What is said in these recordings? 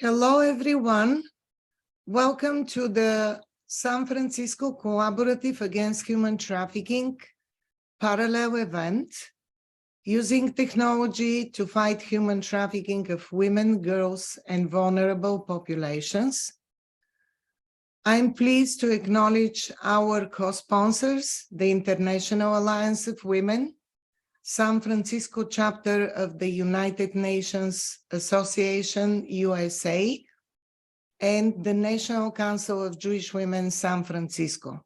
Hello, everyone. Welcome to the San Francisco Collaborative Against Human Trafficking parallel event, using technology to fight human trafficking of women, girls, and vulnerable populations. I'm pleased to acknowledge our co-sponsors, the International Alliance of Women, San Francisco chapter of the United Nations Association, USA, and the National Council of Jewish Women, San Francisco.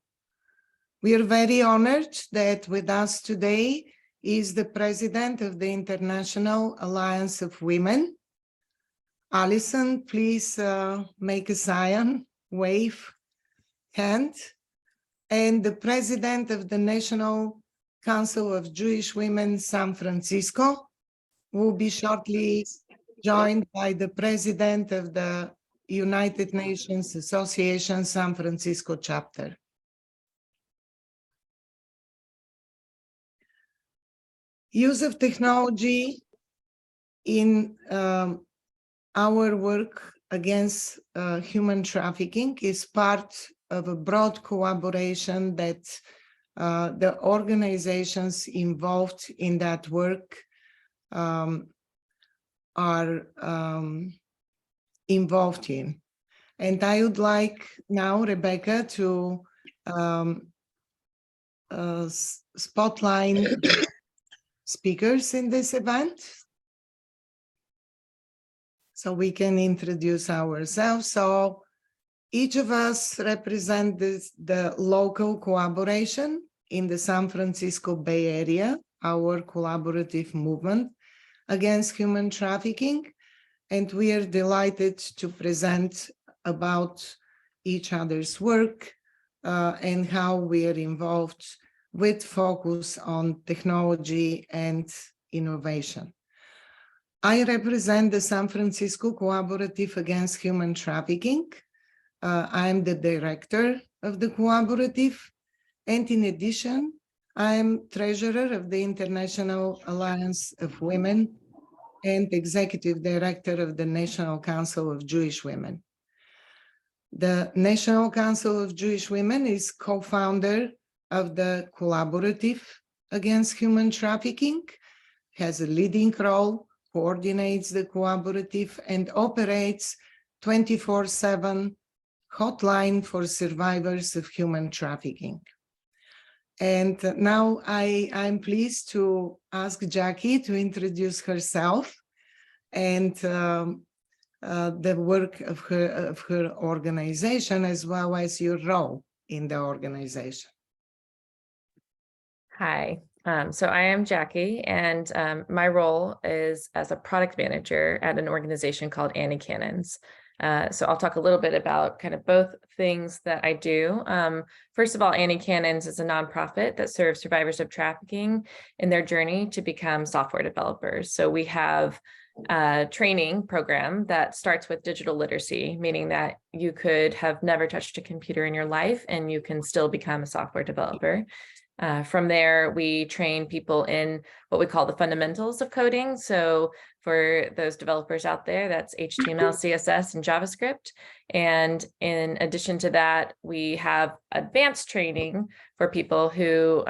We are very honored that with us today is the president of the International Alliance of Women. Alison, please make a sign, wave, hand. And the president of the National Council of Jewish Women, San Francisco, will be shortly joined by the president of the United Nations Association, San Francisco chapter. Use of technology in our work against human trafficking is part of a broad collaboration that the organizations involved in that work are involved in. And I would like now, Rebecca, to spotlight speakers in this event, so we can introduce ourselves. So each of us represent the local collaboration in the San Francisco Bay Area, our collaborative movement against human trafficking. And we are delighted to present about each other's work and how we are involved with focus on technology and innovation. I represent the San Francisco Collaborative Against Human Trafficking. I'm the director of the collaborative. And in addition, I'm treasurer of the International Alliance of Women and executive director of the National Council of Jewish Women. The National Council of Jewish Women is co-founder of the Collaborative Against Human Trafficking, has a leading role, coordinates the collaborative, and operates 24/7 hotline for survivors of human trafficking. And now I'm pleased to ask Jackie to introduce herself and the work of her organization, as well as your role in the organization. Hi, so I am Jackie, and my role is as a product manager at an organization called Annie Cannons. So I'll talk a little bit about kind of both things that I do. First of all, Annie Cannons is a nonprofit that serves survivors of trafficking in their journey to become software developers. So we have a training program that starts with digital literacy, meaning that you could have never touched a computer in your life and you can still become a software developer. From there, we train people in what we call the fundamentals of coding. So for those developers out there, that's HTML, CSS, and JavaScript. And in addition to that, we have advanced training for people who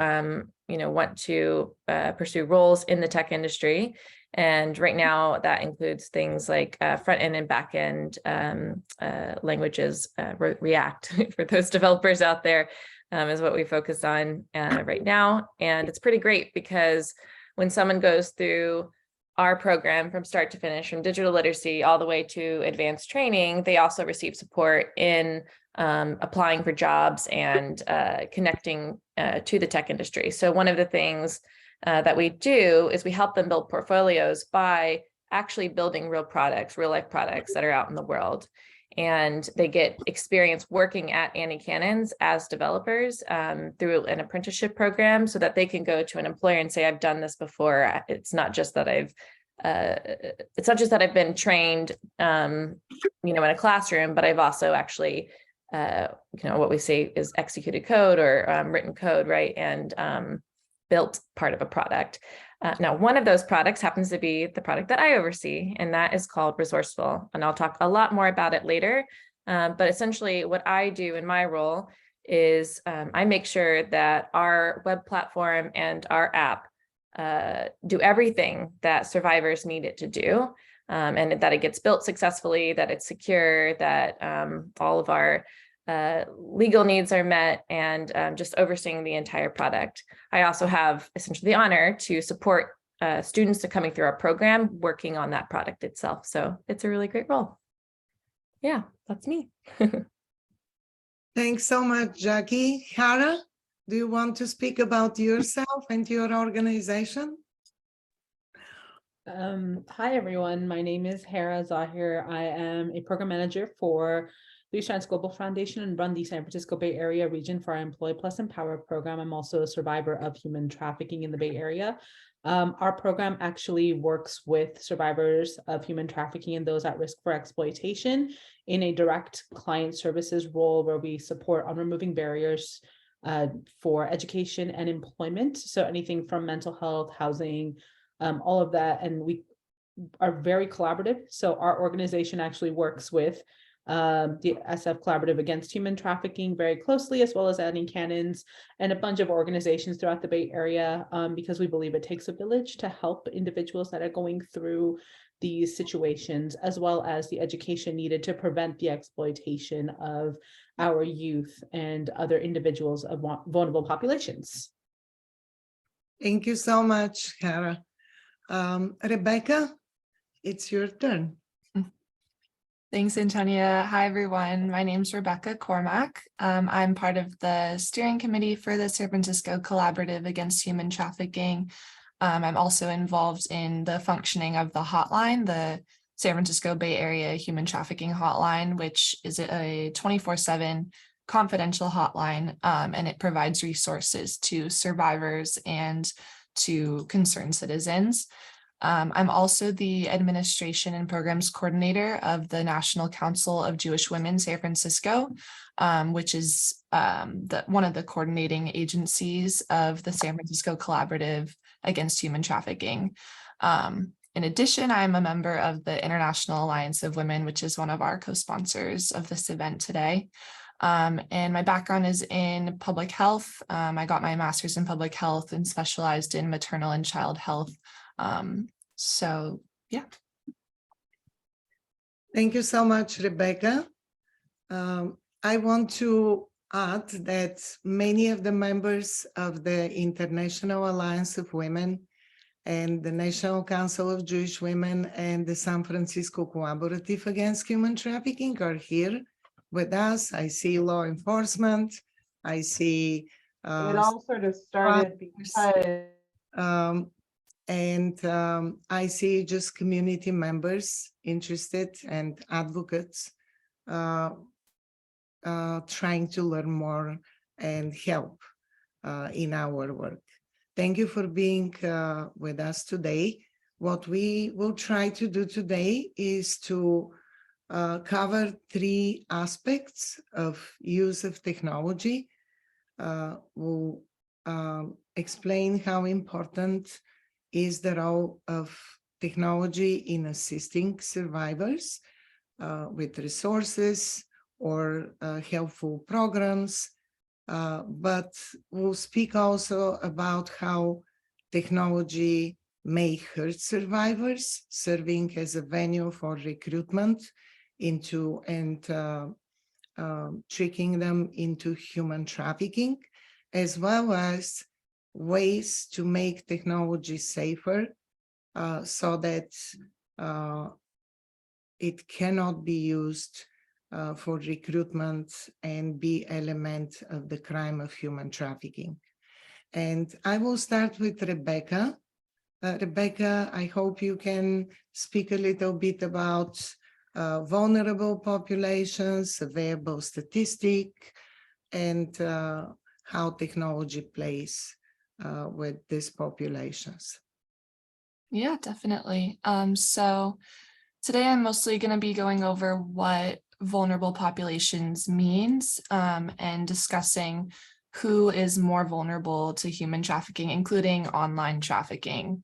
want to pursue roles in the tech industry. And right now, that includes things like front-end and back-end languages, React, for those developers out there. Is what we focus on right now. And it's pretty great because when someone goes through our program from start to finish, from digital literacy all the way to advanced training, they also receive support in applying for jobs and connecting to the tech industry. So one of the things that we do is we help them build portfolios by actually building real products, real life products that are out in the world. And they get experience working at Annie Cannons as developers through an apprenticeship program, so that they can go to an employer and say, "I've done this before." It's not just that I've been trained, in a classroom, but I've also actually, what we say is executed code or written code, right? And built part of a product. Now, one of those products happens to be the product that I oversee, and that is called Resourceful. And I'll talk a lot more about it later. But essentially what I do in my role is I make sure that our web platform and our app do everything that survivors need it to do, and that it gets built successfully, that it's secure, that all of our legal needs are met, and just overseeing the entire product. I also have essentially the honor to support students that coming through our program working on that product itself. So it's a really great role. Yeah, that's me. Thanks so much, Jackie. Hara, do you want to speak about yourself and your organization? Hi, everyone. My name is Hara Zahir. I am a program manager for the Trans Global Foundation and run the San Francisco Bay Area region for our Employ Plus Empower program. I'm also a survivor of human trafficking in the Bay Area. Our program actually works with survivors of human trafficking and those at risk for exploitation in a direct client services role, where we support on removing barriers for education and employment. So anything from mental health, housing, all of that. And we are very collaborative. So our organization actually works with the SF Collaborative Against Human Trafficking very closely, as well as Annie Cannons and a bunch of organizations throughout the Bay Area, because we believe it takes a village to help individuals that are going through these situations, as well as the education needed to prevent the exploitation of our youth and other individuals of vulnerable populations. Thank you so much, Hara. Rebecca, it's your turn. Thanks, Antonia. Hi, everyone. My name is Rebecca Cormack. I'm part of the steering committee for the San Francisco Collaborative Against Human Trafficking. I'm also involved in the functioning of the hotline, the San Francisco Bay Area Human Trafficking Hotline, which is a 24/7 confidential hotline, and it provides resources to survivors and to concerned citizens. I'm also the administration and programs coordinator of the National Council of Jewish Women, San Francisco, which is one of the coordinating agencies of the San Francisco Collaborative Against Human Trafficking. In addition, I'm a member of the International Alliance of Women, which is one of our co-sponsors of this event today. And my background is in public health. I got my master's in public health and specialized in maternal and child health. So, yeah. Thank you so much, Rebecca. I want to add that many of the members of the International Alliance of Women and the National Council of Jewish Women and the San Francisco Collaborative Against Human Trafficking are here with us. I see law enforcement. I see It all sort of started because I see just community members interested and advocates trying to learn more and help in our work. Thank you for being with us today. What we will try to do today is to cover 3 aspects of use of technology. We'll explain how important is the role of technology in assisting survivors with resources or helpful programs. But we'll speak also about how technology may hurt survivors, serving as a venue for recruitment into and tricking them into human trafficking, as well as ways to make technology safer so that it cannot be used for recruitment and be element of the crime of human trafficking. And I will start with Rebecca. Rebecca, I hope you can speak a little bit about vulnerable populations, available statistic, and how technology plays with these populations. Yeah, definitely. So today I'm mostly going to be going over what vulnerable populations means and discussing who is more vulnerable to human trafficking, including online trafficking.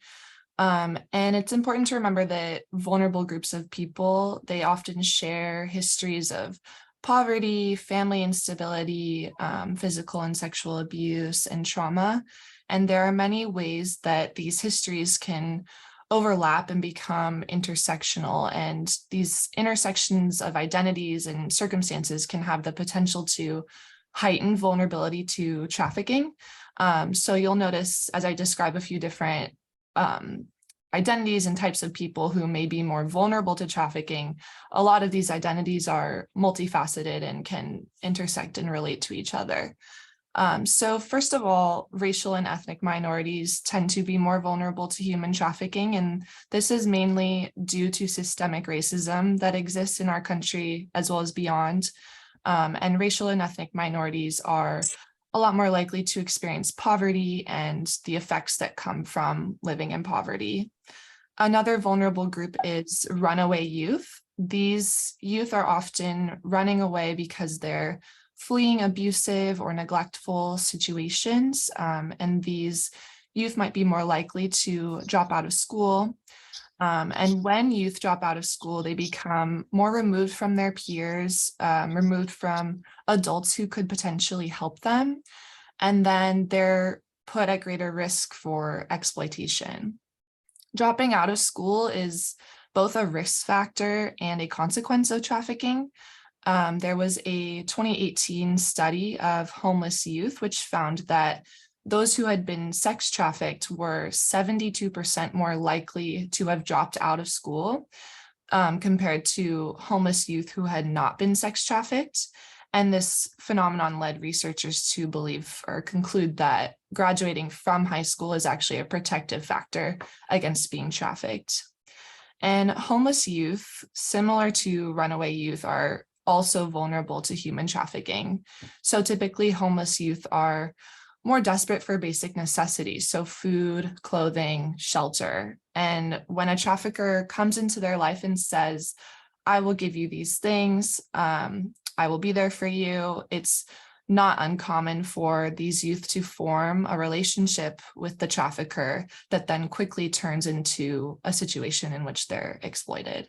And it's important to remember that vulnerable groups of people, they often share histories of poverty, family instability, physical and sexual abuse, and trauma. And there are many ways that these histories can overlap and become intersectional. And these intersections of identities and circumstances can have the potential to heighten vulnerability to trafficking. So you'll notice as I describe a few different identities and types of people who may be more vulnerable to trafficking, a lot of these identities are multifaceted and can intersect and relate to each other. So first of all, racial and ethnic minorities tend to be more vulnerable to human trafficking, and this is mainly due to systemic racism that exists in our country as well as beyond. And racial and ethnic minorities are a lot more likely to experience poverty and the effects that come from living in poverty. Another vulnerable group is runaway youth. These youth are often running away because they're fleeing abusive or neglectful situations, and these youth might be more likely to drop out of school. And when youth drop out of school, they become more removed from their peers, removed from adults who could potentially help them, and then they're put at greater risk for exploitation. Dropping out of school is both a risk factor and a consequence of trafficking. There was a 2018 study of homeless youth, which found that those who had been sex trafficked were 72% more likely to have dropped out of school compared to homeless youth who had not been sex trafficked. And this phenomenon led researchers to believe or conclude that graduating from high school is actually a protective factor against being trafficked. And homeless youth, similar to runaway youth, are also vulnerable to human trafficking. So typically homeless youth are more desperate for basic necessities, so food, clothing, shelter. And when a trafficker comes into their life and says, I will give you these things, I will be there for you, it's not uncommon for these youth to form a relationship with the trafficker that then quickly turns into a situation in which they're exploited.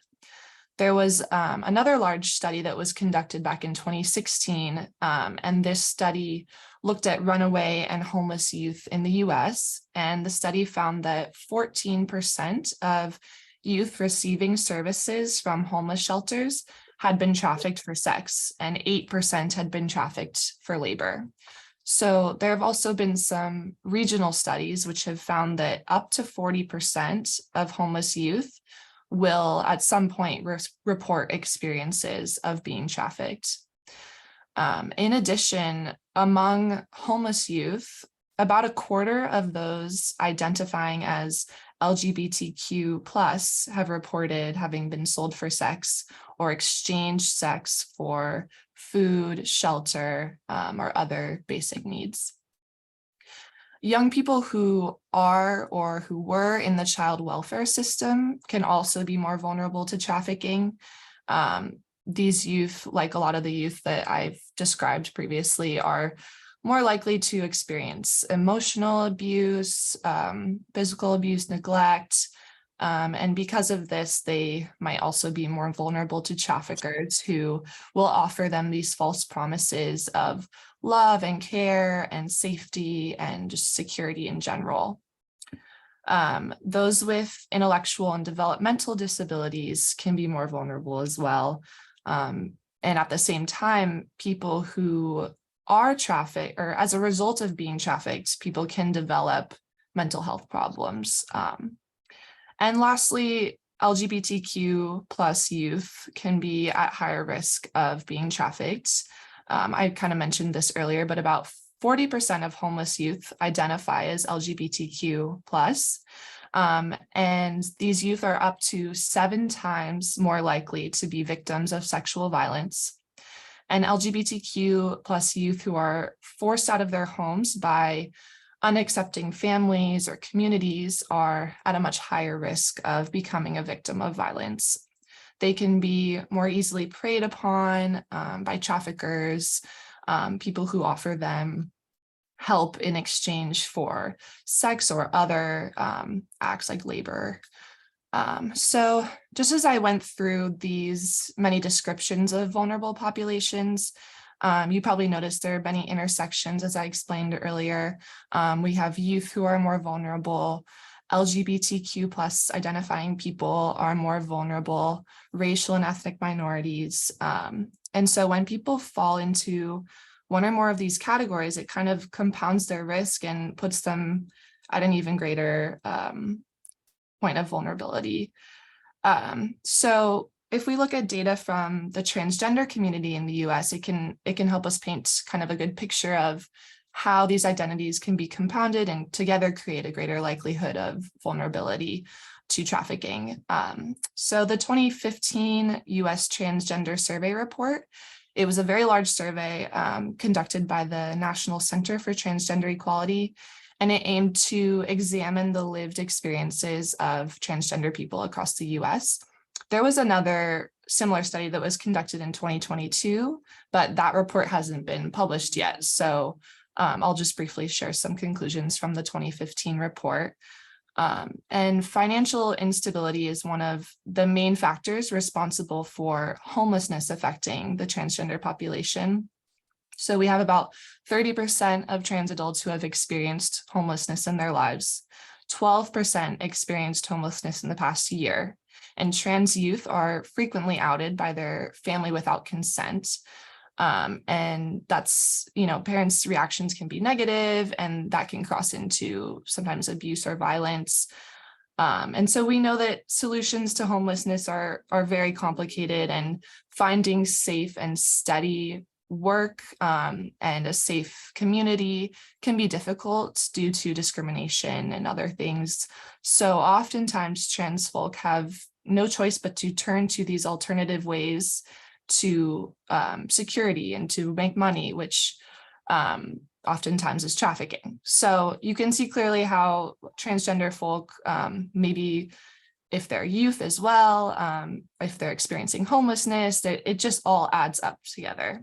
There was another large study that was conducted back in 2016, and this study looked at runaway and homeless youth in the US, and the study found that 14% of youth receiving services from homeless shelters had been trafficked for sex, and 8% had been trafficked for labor. So there have also been some regional studies which have found that up to 40% of homeless youth will at some point report experiences of being trafficked. In addition, among homeless youth, about a quarter of those identifying as LGBTQ+ have reported having been sold for sex or exchanged sex for food, shelter, or other basic needs. Young people who are or who were in the child welfare system can also be more vulnerable to trafficking. These youth, like a lot of the youth that I've described previously, are more likely to experience emotional abuse, physical abuse, neglect, and because of this, they might also be more vulnerable to traffickers who will offer them these false promises of love and care and safety and just security in general. Those with intellectual and developmental disabilities can be more vulnerable as well. And at the same time, people who are trafficked, or as a result of being trafficked, people can develop mental health problems. And lastly, LGBTQ+ youth can be at higher risk of being trafficked. I kind of mentioned this earlier, but about 40% of homeless youth identify as LGBTQ+. And these youth are up to 7 times more likely to be victims of sexual violence. And LGBTQ+ youth who are forced out of their homes by unaccepting families or communities are at a much higher risk of becoming a victim of violence. They can be more easily preyed upon by traffickers, people who offer them help in exchange for sex or other acts like labor. So just as I went through these many descriptions of vulnerable populations, you probably noticed there are many intersections, as I explained earlier. We have youth who are more vulnerable, LGBTQ plus identifying people are more vulnerable, racial and ethnic minorities. And so when people fall into one or more of these categories, it kind of compounds their risk and puts them at an even greater point of vulnerability. So if we look at data from the transgender community in the US, it can help us paint kind of a good picture of how these identities can be compounded and together create a greater likelihood of vulnerability to trafficking. So the 2015 US Transgender Survey Report, it was a very large survey conducted by the National Center for Transgender Equality, and it aimed to examine the lived experiences of transgender people across the US. There was another similar study that was conducted in 2022, but that report hasn't been published yet. So I'll just briefly share some conclusions from the 2015 report. And financial instability is one of the main factors responsible for homelessness affecting the transgender population. So we have about 30% of trans adults who have experienced homelessness in their lives. 12% experienced homelessness in the past year. And trans youth are frequently outed by their family without consent. And that's, parents' reactions can be negative, and that can cross into sometimes abuse or violence. And so we know that solutions to homelessness are very complicated, and finding safe and steady work and a safe community can be difficult due to discrimination and other things. So oftentimes trans folk have no choice but to turn to these alternative ways to security and to make money, which oftentimes is trafficking. So you can see clearly how transgender folk, maybe if they're youth as well, if they're experiencing homelessness, it just all adds up together.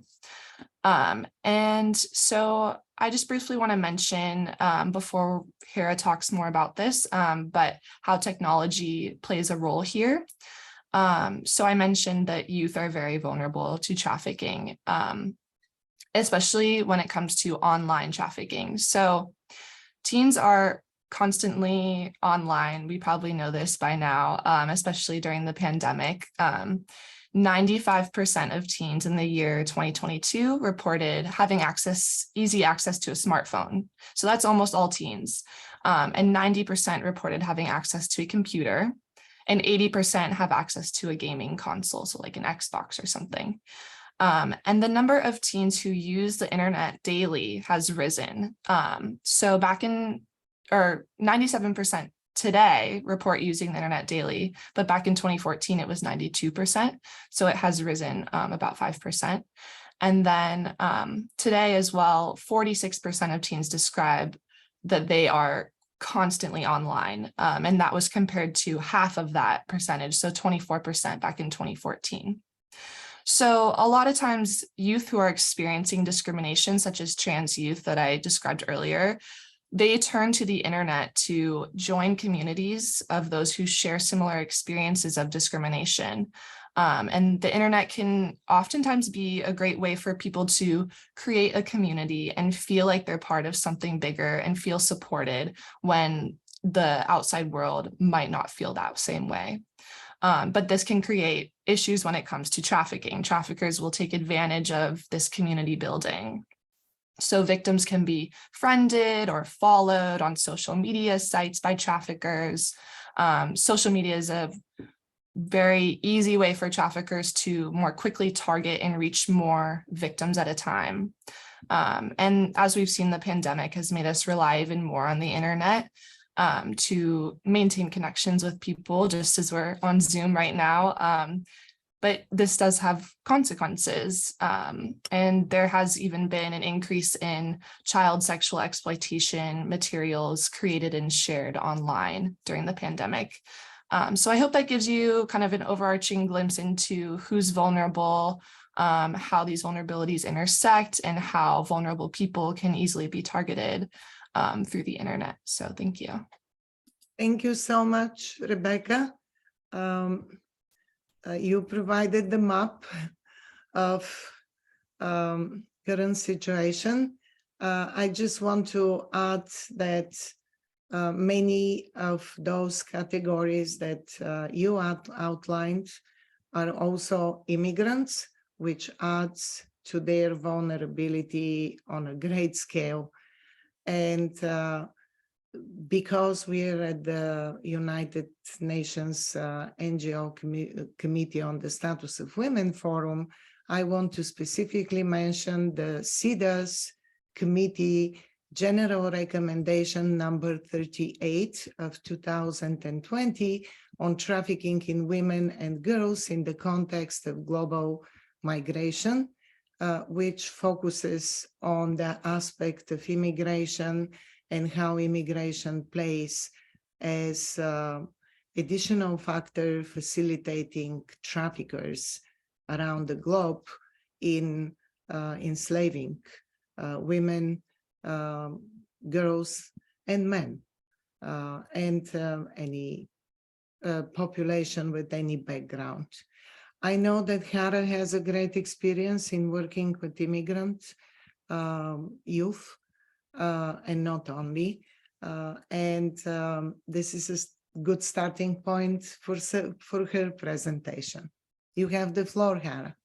And so I just briefly want to mention before Hera talks more about this, but how technology plays a role here. So I mentioned that youth are very vulnerable to trafficking, especially when it comes to online trafficking. So teens are constantly online. We probably know this by now, especially during the pandemic. 95% of teens in the year 2022 reported having easy access to a smartphone. So that's almost all teens. And 90% reported having access to a computer, and 80% have access to a gaming console, so like an Xbox or something. And the number of teens who use the internet daily has risen. So 97% today report using the internet daily, but back in 2014, it was 92%. So it has risen about 5%. And then today as well, 46% of teens describe that they are constantly online. And that was compared to half of that percentage, so 24% back in 2014. So a lot of times youth who are experiencing discrimination, such as trans youth that I described earlier, they turn to the internet to join communities of those who share similar experiences of discrimination. And the internet can oftentimes be a great way for people to create a community and feel like they're part of something bigger and feel supported when the outside world might not feel that same way. But this can create issues when it comes to trafficking. Traffickers will take advantage of this community building. So victims can be friended or followed on social media sites by traffickers. Social media is a very easy way for traffickers to more quickly target and reach more victims at a time. And as we've seen, the pandemic has made us rely even more on the internet to maintain connections with people, just as we're on Zoom right now. But this does have consequences. And there has even been an increase in child sexual exploitation materials created and shared online during the pandemic. So I hope that gives you kind of an overarching glimpse into who's vulnerable, how these vulnerabilities intersect, and how vulnerable people can easily be targeted through the internet. So thank you. Thank you so much, Rebecca. You provided the map of current situation. I just want to add that many of those categories that you outlined are also immigrants, which adds to their vulnerability on a great scale. And because we're at the United Nations NGO Committee on the Status of Women Forum, I want to specifically mention the CEDAW Committee General Recommendation number 38 of 2020 on trafficking in women and girls in the context of global migration, which focuses on the aspect of immigration and how immigration plays as additional factor facilitating traffickers around the globe in enslaving women, girls, and men, and any population with any background. I know that Hara has a great experience in working with immigrant youth, and not only. This is a good starting point for her presentation. You have the floor, Hara.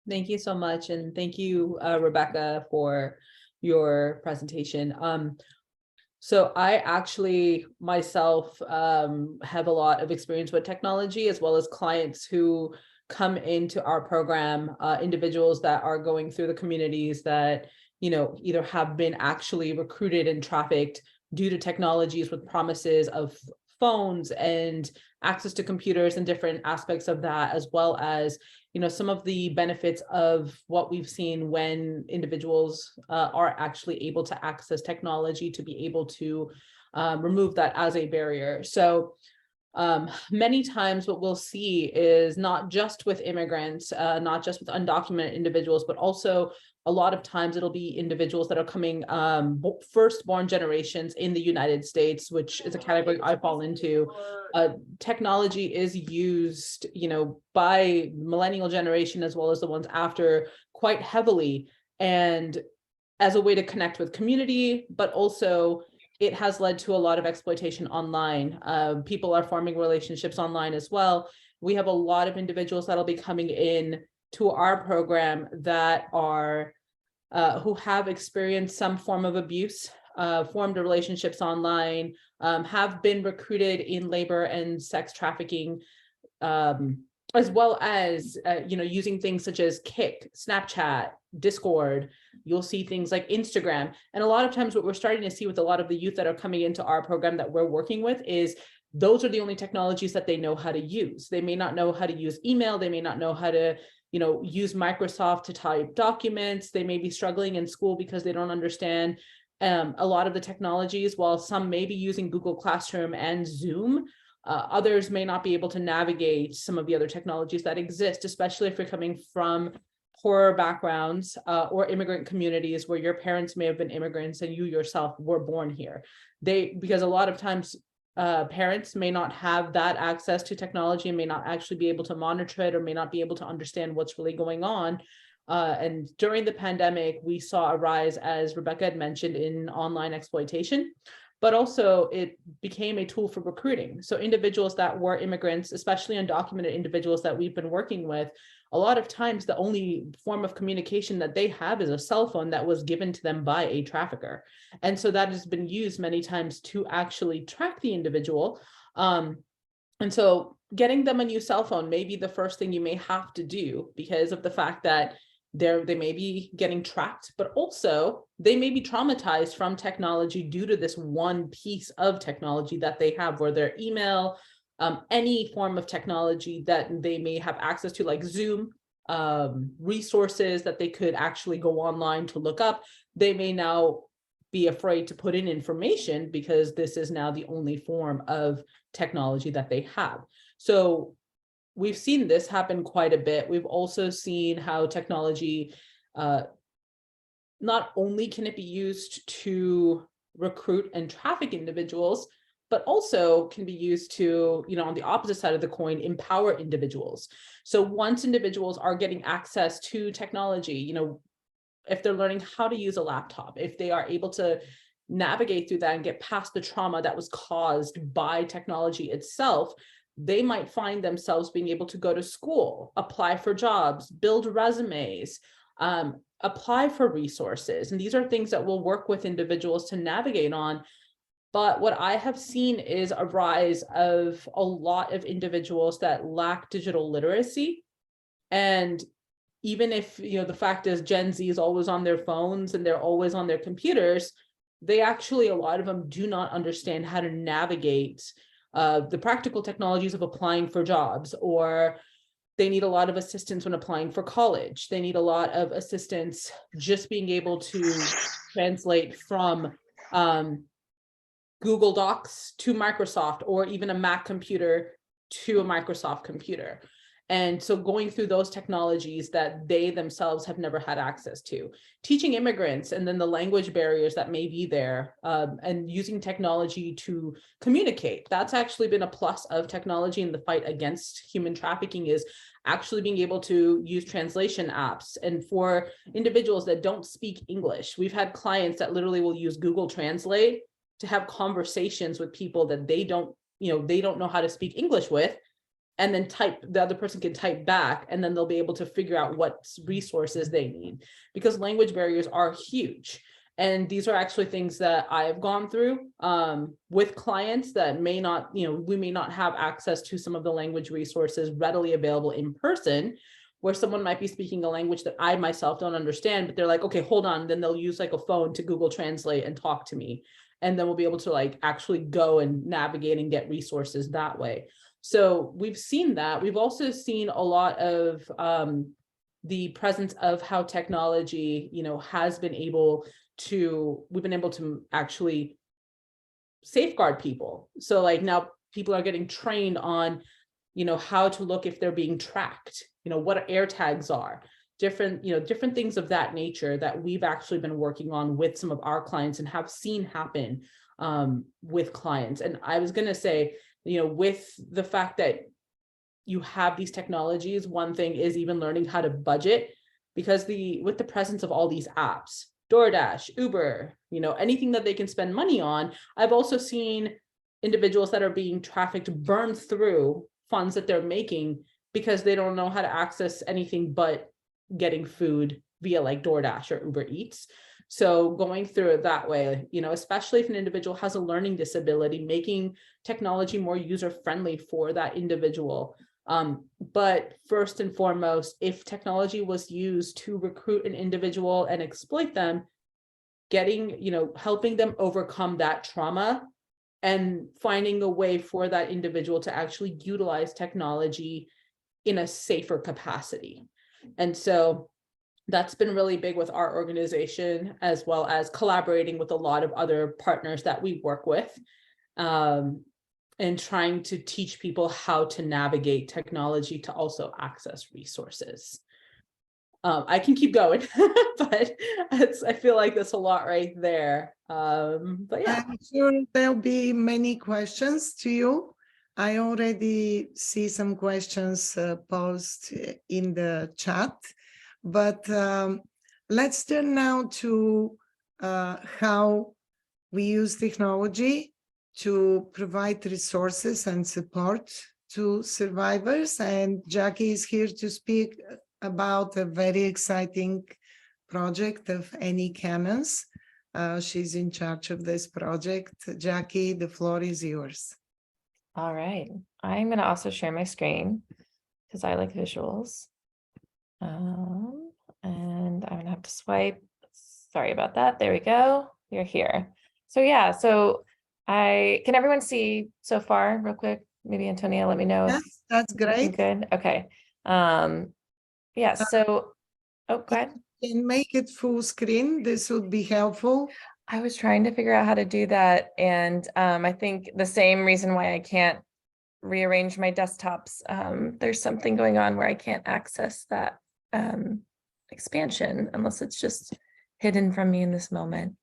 Thank you so much. And thank you, Rebecca, for your presentation. So I actually myself have a lot of experience with technology, as well as clients who come into our program, individuals that are going through the communities that, you know, either have been actually recruited and trafficked due to technologies with promises of phones and access to computers and different aspects of that, as well as, you know, some of the benefits of what we've seen when individuals are actually able to access technology to be able to remove that as a barrier. So many times what we'll see is not just with immigrants, not just with undocumented individuals, but also a lot of times it'll be individuals that are coming firstborn generations in the United States, which is a category I fall into. Technology is used, you know, by millennial generation as well as the ones after quite heavily, and as a way to connect with community, but also it has led to a lot of exploitation online. People are forming relationships online as well. We have a lot of individuals that'll be coming in to our program that are who have experienced some form of abuse, formed relationships online, have been recruited in labor and sex trafficking, as well as you know, using things such as Kik, Snapchat, Discord. You'll see things like Instagram. And a lot of times what we're starting to see with a lot of the youth that are coming into our program that we're working with is those are the only technologies that they know how to use. They may not know how to use email. They may not know how to, you know, use Microsoft to type documents. They may be struggling in school because they don't understand a lot of the technologies. While some may be using Google Classroom and Zoom, others may not be able to navigate some of the other technologies that exist, especially if you're coming from poorer backgrounds or immigrant communities where your parents may have been immigrants and you yourself were born here. Because a lot of times parents may not have that access to technology and may not actually be able to monitor it, or may not be able to understand what's really going on. And during the pandemic, we saw a rise, as Rebecca had mentioned, in online exploitation, but also it became a tool for recruiting. So individuals that were immigrants, especially undocumented individuals that we've been working with, a lot of times the only form of communication that they have is a cell phone that was given to them by a trafficker. And so that has been used many times to actually track the individual. And so getting them a new cell phone may be the first thing you may have to do, because of the fact that they may be getting tracked, but also they may be traumatized from technology due to this one piece of technology that they have, where their email, any form of technology that they may have access to, like Zoom, resources that they could actually go online to look up, they may now be afraid to put in information because this is now the only form of technology that they have. So we've seen this happen quite a bit. We've also seen how technology, not only can it be used to recruit and traffic individuals, but also can be used to, on the opposite side of the coin, empower individuals. So once individuals are getting access to technology, if they're learning how to use a laptop, if they are able to navigate through that and get past the trauma that was caused by technology itself, they might find themselves being able to go to school, apply for jobs, build resumes, apply for resources. And these are things that we'll work with individuals to navigate on. But what I have seen is a rise of a lot of individuals that lack digital literacy. And even if, the fact is Gen Z is always on their phones and they're always on their computers, they actually, a lot of them do not understand how to navigate the practical technologies of applying for jobs, or they need a lot of assistance when applying for college. They need a lot of assistance just being able to translate from Google Docs to Microsoft, or even a Mac computer to a Microsoft computer. And so going through those technologies that they themselves have never had access to, teaching immigrants, and then the language barriers that may be there, and using technology to communicate. That's actually been a plus of technology in the fight against human trafficking, is actually being able to use translation apps. And for individuals that don't speak English, we've had clients that literally will use Google Translate to have conversations with people that they don't know how to speak English with, and then the other person can type back, and then they'll be able to figure out what resources they need, because language barriers are huge. And these are actually things that I have gone through with clients that may not, we may not have access to some of the language resources readily available in person, where someone might be speaking a language that I myself don't understand, but they're like, okay, hold on. Then they'll use like a phone to Google Translate and talk to me. And then we'll be able to like actually go and navigate and get resources that way. So we've seen that. We've also seen a lot of the presence of how technology, has been able to, we've been able to actually safeguard people. So like now people are getting trained on, how to look if they're being tracked, what air tags are, different things of that nature that we've actually been working on with some of our clients and have seen happen with clients. And I was going to say, with the fact that you have these technologies, one thing is even learning how to budget, because with the presence of all these apps, DoorDash, Uber, anything that they can spend money on, I've also seen individuals that are being trafficked burn through funds that they're making because they don't know how to access anything but getting food via like DoorDash or Uber Eats. So going through it that way, especially if an individual has a learning disability, making technology more user-friendly for that individual. But first and foremost, if technology was used to recruit an individual and exploit them, helping them overcome that trauma and finding a way for that individual to actually utilize technology in a safer capacity. And so that's been really big with our organization, as well as collaborating with a lot of other partners that we work with, and trying to teach people how to navigate technology to also access resources. I can keep going, but I feel like that's a lot right there. But yeah. I'm sure there'll be many questions to you. I already see some questions posed in the chat, but let's turn now to how we use technology to provide resources and support to survivors. And Jackie is here to speak about a very exciting project of Annie Cannons. She's in charge of this project. Jackie, the floor is yours. All right. I'm going to also share my screen because I like visuals. And I'm going to have to swipe. Sorry about that. There we go. You're here. So yeah, can everyone see so far real quick? Maybe Antonia, let me know. Yes, that's great. Good. Okay. Yeah, so, go ahead. Can make it full screen. This would be helpful. I was trying to figure out how to do that. And I think the same reason why I can't rearrange my desktops. There's something going on where I can't access that expansion unless it's just hidden from me in this moment.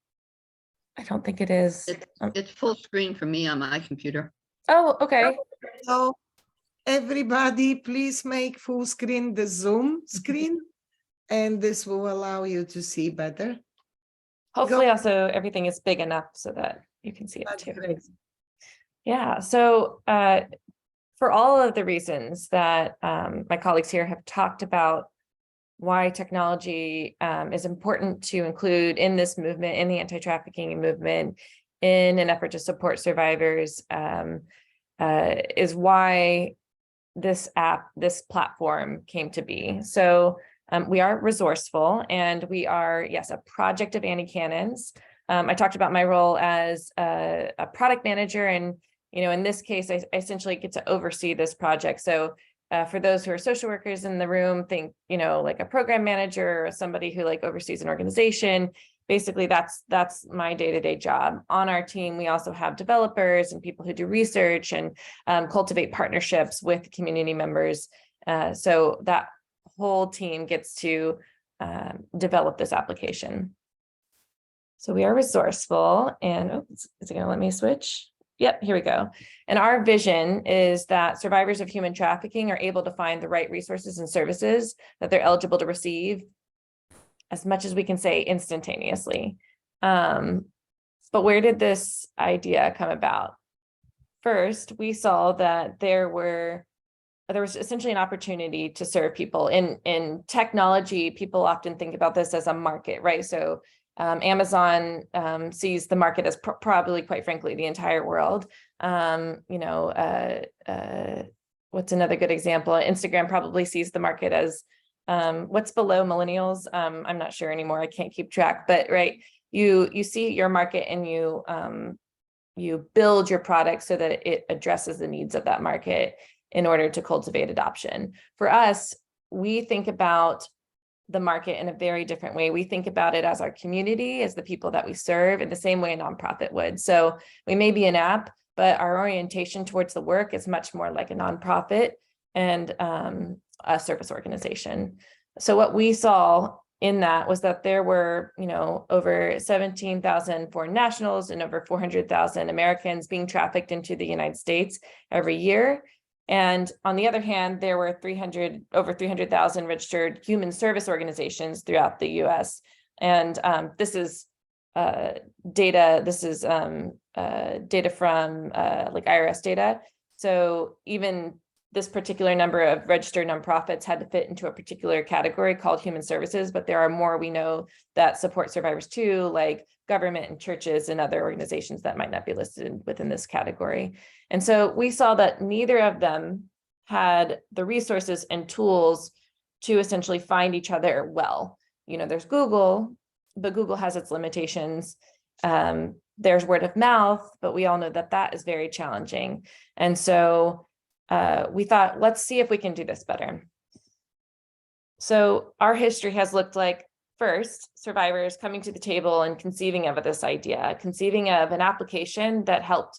I don't think it is. It's full screen for me on my computer. Oh, okay. So everybody, please make full screen the Zoom screen, and this will allow you to see better. Hopefully also everything is big enough so that you can see it That's too. great. Yeah, so for all of the reasons that my colleagues here have talked about why technology is important to include in this movement, in the anti-trafficking movement, in an effort to support survivors, is why this platform came to be. So we are resourceful, and we are, yes, a project of Annie Cannon's. I talked about my role as a product manager, and in this case, I essentially get to oversee this project. So for those who are social workers in the room, think like a program manager or somebody who like oversees an organization. Basically, that's my day-to-day job. On our team, we also have developers and people who do research and cultivate partnerships with community members. So that whole team gets to develop this application. So we are resourceful, and is it going to let me switch? Yep, here we go. And our vision is that survivors of human trafficking are able to find the right resources and services that they're eligible to receive, as much as we can say instantaneously. But where did this idea come about? First, we saw that there was essentially an opportunity to serve people. In technology, people often think about this as a market, right? So Amazon sees the market as probably, quite frankly, the entire world. What's another good example? Instagram probably sees the market as what's below millennials. I'm not sure anymore. I can't keep track, but right, you see your market, and you build your product so that it addresses the needs of that market in order to cultivate adoption. For us, we think about the market in a very different way. We think about it as our community, as the people that we serve, in the same way a nonprofit would. So we may be an app, but our orientation towards the work is much more like a nonprofit and a service organization. So what we saw in that was that there were, over 17,000 foreign nationals and over 400,000 Americans being trafficked into the United States every year. And on the other hand, there were over 300,000 registered human service organizations throughout the U.S. And this is data. This is data from like IRS data. So even this particular number of registered nonprofits had to fit into a particular category called human services, but there are more we know that support survivors too, like government and churches and other organizations that might not be listed within this category. And so we saw that neither of them had the resources and tools to essentially find each other well. There's Google, but Google has its limitations. There's word of mouth, but we all know that that is very challenging. And so we thought, let's see if we can do this better. So our history has looked like, first, survivors coming to the table and conceiving of this idea, conceiving of an application that helped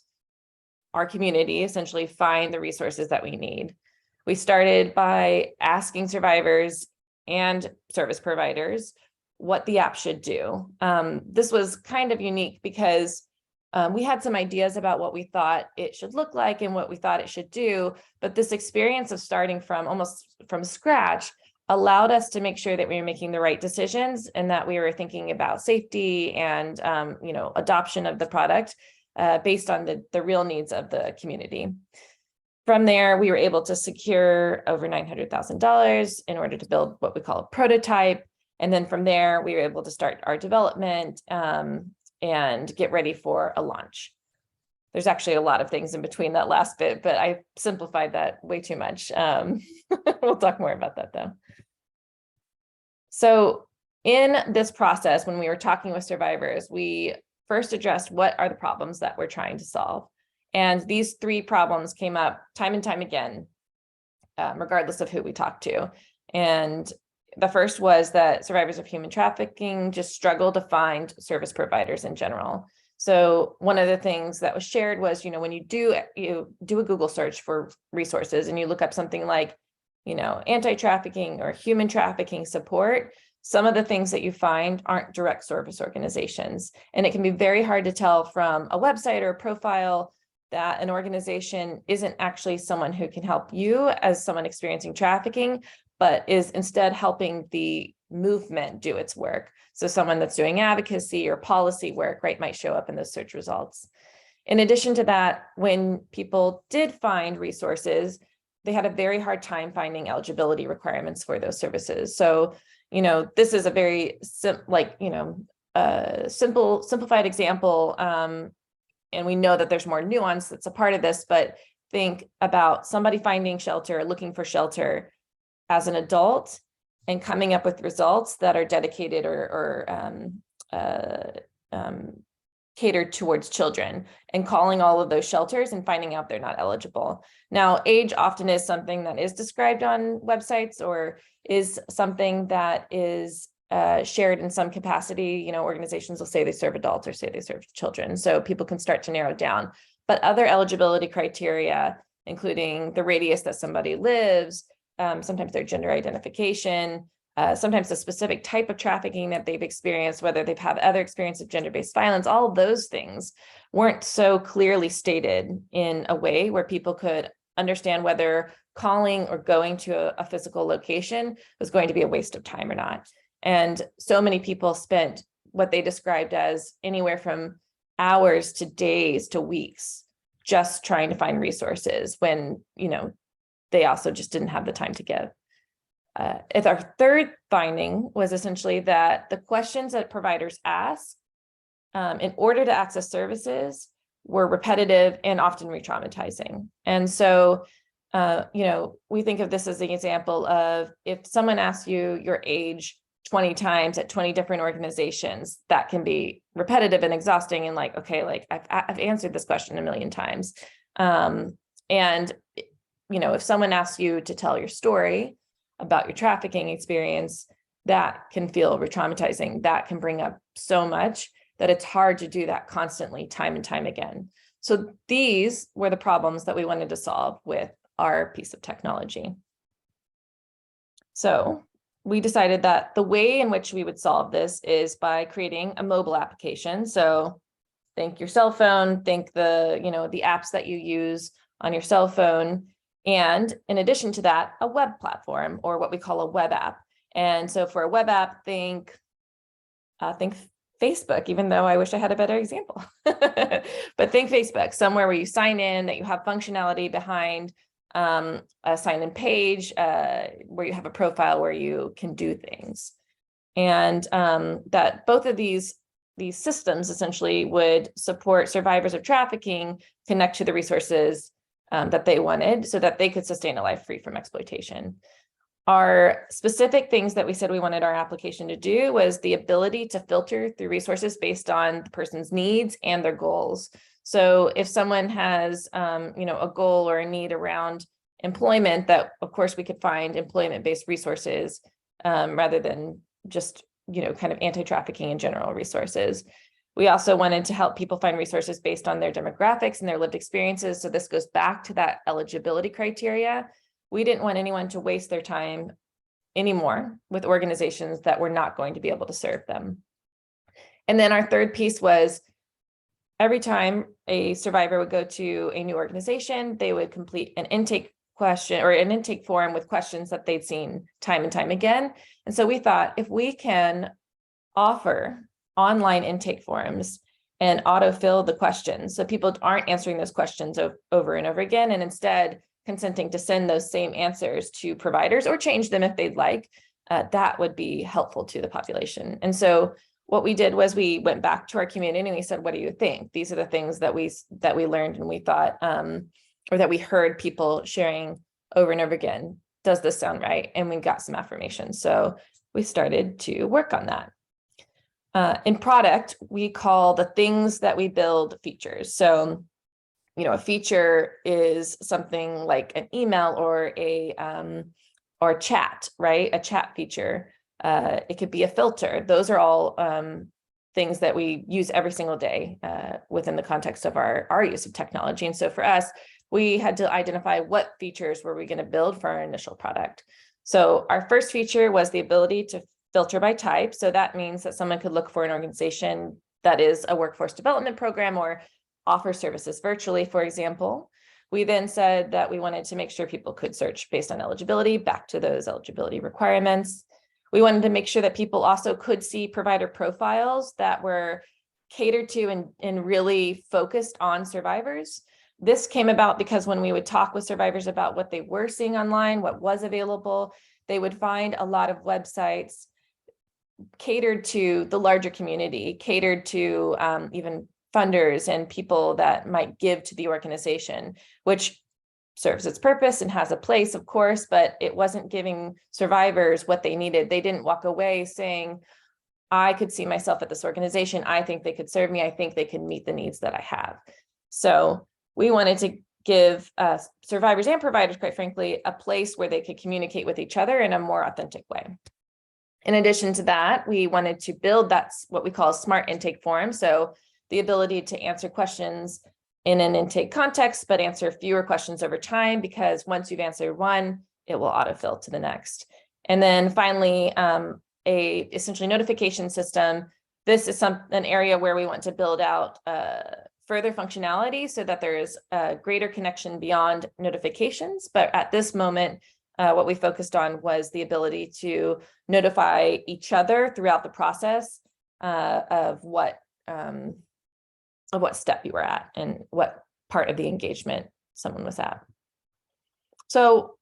our community essentially find the resources that we need. We started by asking survivors and service providers what the app should do. This was kind of unique because we had some ideas about what we thought it should look like and what we thought it should do, but this experience of starting from almost from scratch allowed us to make sure that we were making the right decisions and that we were thinking about safety and adoption of the product based on the real needs of the community. From there, we were able to secure over $900,000 in order to build what we call a prototype. And then from there, we were able to start our development and get ready for a launch. There's actually a lot of things in between that last bit, but I simplified that way too much. We'll talk more about that though. So in this process, when we were talking with survivors, we first addressed what are the problems that we're trying to solve. And these three problems came up time and time again, regardless of who we talked to. And the first was that survivors of human trafficking just struggle to find service providers in general. So one of the things that was shared was, when you do a Google search for resources and you look up something like, anti-trafficking or human trafficking support, some of the things that you find aren't direct service organizations. And it can be very hard to tell from a website or a profile that an organization isn't actually someone who can help you as someone experiencing trafficking, but is instead helping the movement do its work. So someone that's doing advocacy or policy work, right, might show up in those search results. In addition to that, when people did find resources, they had a very hard time finding eligibility requirements for those services. So, this is a very simplified example. And we know that there's more nuance that's a part of this, but think about somebody finding shelter, looking for shelter as an adult, and coming up with results that are dedicated or catered towards children, and calling all of those shelters and finding out they're not eligible. Now, age often is something that is described on websites or is something that is shared in some capacity. Organizations will say they serve adults or say they serve children, so people can start to narrow down. But other eligibility criteria, including the radius that somebody lives, sometimes their gender identification, sometimes a specific type of trafficking that they've experienced, whether they've had other experience of gender-based violence, all of those things weren't so clearly stated in a way where people could understand whether calling or going to a physical location was going to be a waste of time or not. And so many people spent what they described as anywhere from hours to days to weeks just trying to find resources when, they also just didn't have the time to give. Our third finding was essentially that the questions that providers ask in order to access services were repetitive and often re-traumatizing. And so, we think of this as an example of if someone asks you your age 20 times at 20 different organizations, that can be repetitive and exhausting and I've answered this question a million times. If someone asks you to tell your story about your trafficking experience, that can feel re-traumatizing. That can bring up so much that it's hard to do that constantly, time and time again. So these were the problems that we wanted to solve with our piece of technology. So we decided that the way in which we would solve this is by creating a mobile application. So think your cell phone, think the apps that you use on your cell phone. And in addition to that, a web platform, or what we call a web app. And so for a web app, think Facebook, even though I wish I had a better example. But think Facebook, somewhere where you sign in, that you have functionality behind a sign-in page, where you have a profile where you can do things. And that both of these systems essentially would support survivors of trafficking connect to the resources that they wanted so that they could sustain a life free from exploitation. Our specific things that we said we wanted our application to do was the ability to filter through resources based on the person's needs and their goals. So if someone has, a goal or a need around employment, that of course we could find employment-based resources rather than just, kind of anti-trafficking and general resources. We also wanted to help people find resources based on their demographics and their lived experiences. So this goes back to that eligibility criteria. We didn't want anyone to waste their time anymore with organizations that were not going to be able to serve them. And then our third piece was every time a survivor would go to a new organization, they would complete an intake question or an intake form with questions that they'd seen time and time again. And so we thought if we can offer online intake forms and autofill the questions, so people aren't answering those questions over and over again, and instead consenting to send those same answers to providers or change them if they'd like, that would be helpful to the population. And so what we did was we went back to our community and we said, what do you think? These are the things that we learned and we thought, or that we heard people sharing over and over again. Does this sound right? And we got some affirmation. So we started to work on that. In product, we call the things that we build features. So, a feature is something like an email or a chat, right? A chat feature. It could be a filter. Those are all things that we use every single day within the context of our use of technology. And so for us, we had to identify what features were we going to build for our initial product. So our first feature was the ability to filter by type. So that means that someone could look for an organization that is a workforce development program or offers services virtually, for example. We then said that we wanted to make sure people could search based on eligibility, back to those eligibility requirements. We wanted to make sure that people also could see provider profiles that were catered to and really focused on survivors. This came about because when we would talk with survivors about what they were seeing online, what was available, they would find a lot of websites catered to the larger community, catered to even funders and people that might give to the organization, which serves its purpose and has a place, of course, but it wasn't giving survivors what they needed. They didn't walk away saying, I could see myself at this organization. I think they could serve me. I think they can meet the needs that I have. So we wanted to give survivors and providers, quite frankly, a place where they could communicate with each other in a more authentic way. In addition to that, we wanted to build that's what we call a smart intake form. So the ability to answer questions in an intake context, but answer fewer questions over time, because once you've answered one, it will autofill to the next. And then finally, a essentially notification system. This is an area where we want to build out further functionality so that there is a greater connection beyond notifications. But at this moment, what we focused on was the ability to notify each other throughout the process of what step you were at and what part of the engagement someone was at. So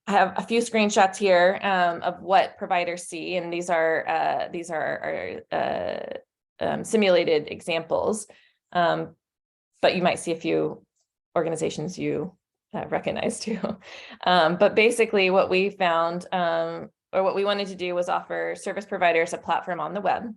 I have a few screenshots here of what providers see, and these are simulated examples, but you might see a few organizations you recognize too. But basically what we found, or what we wanted to do, was offer service providers a platform on the web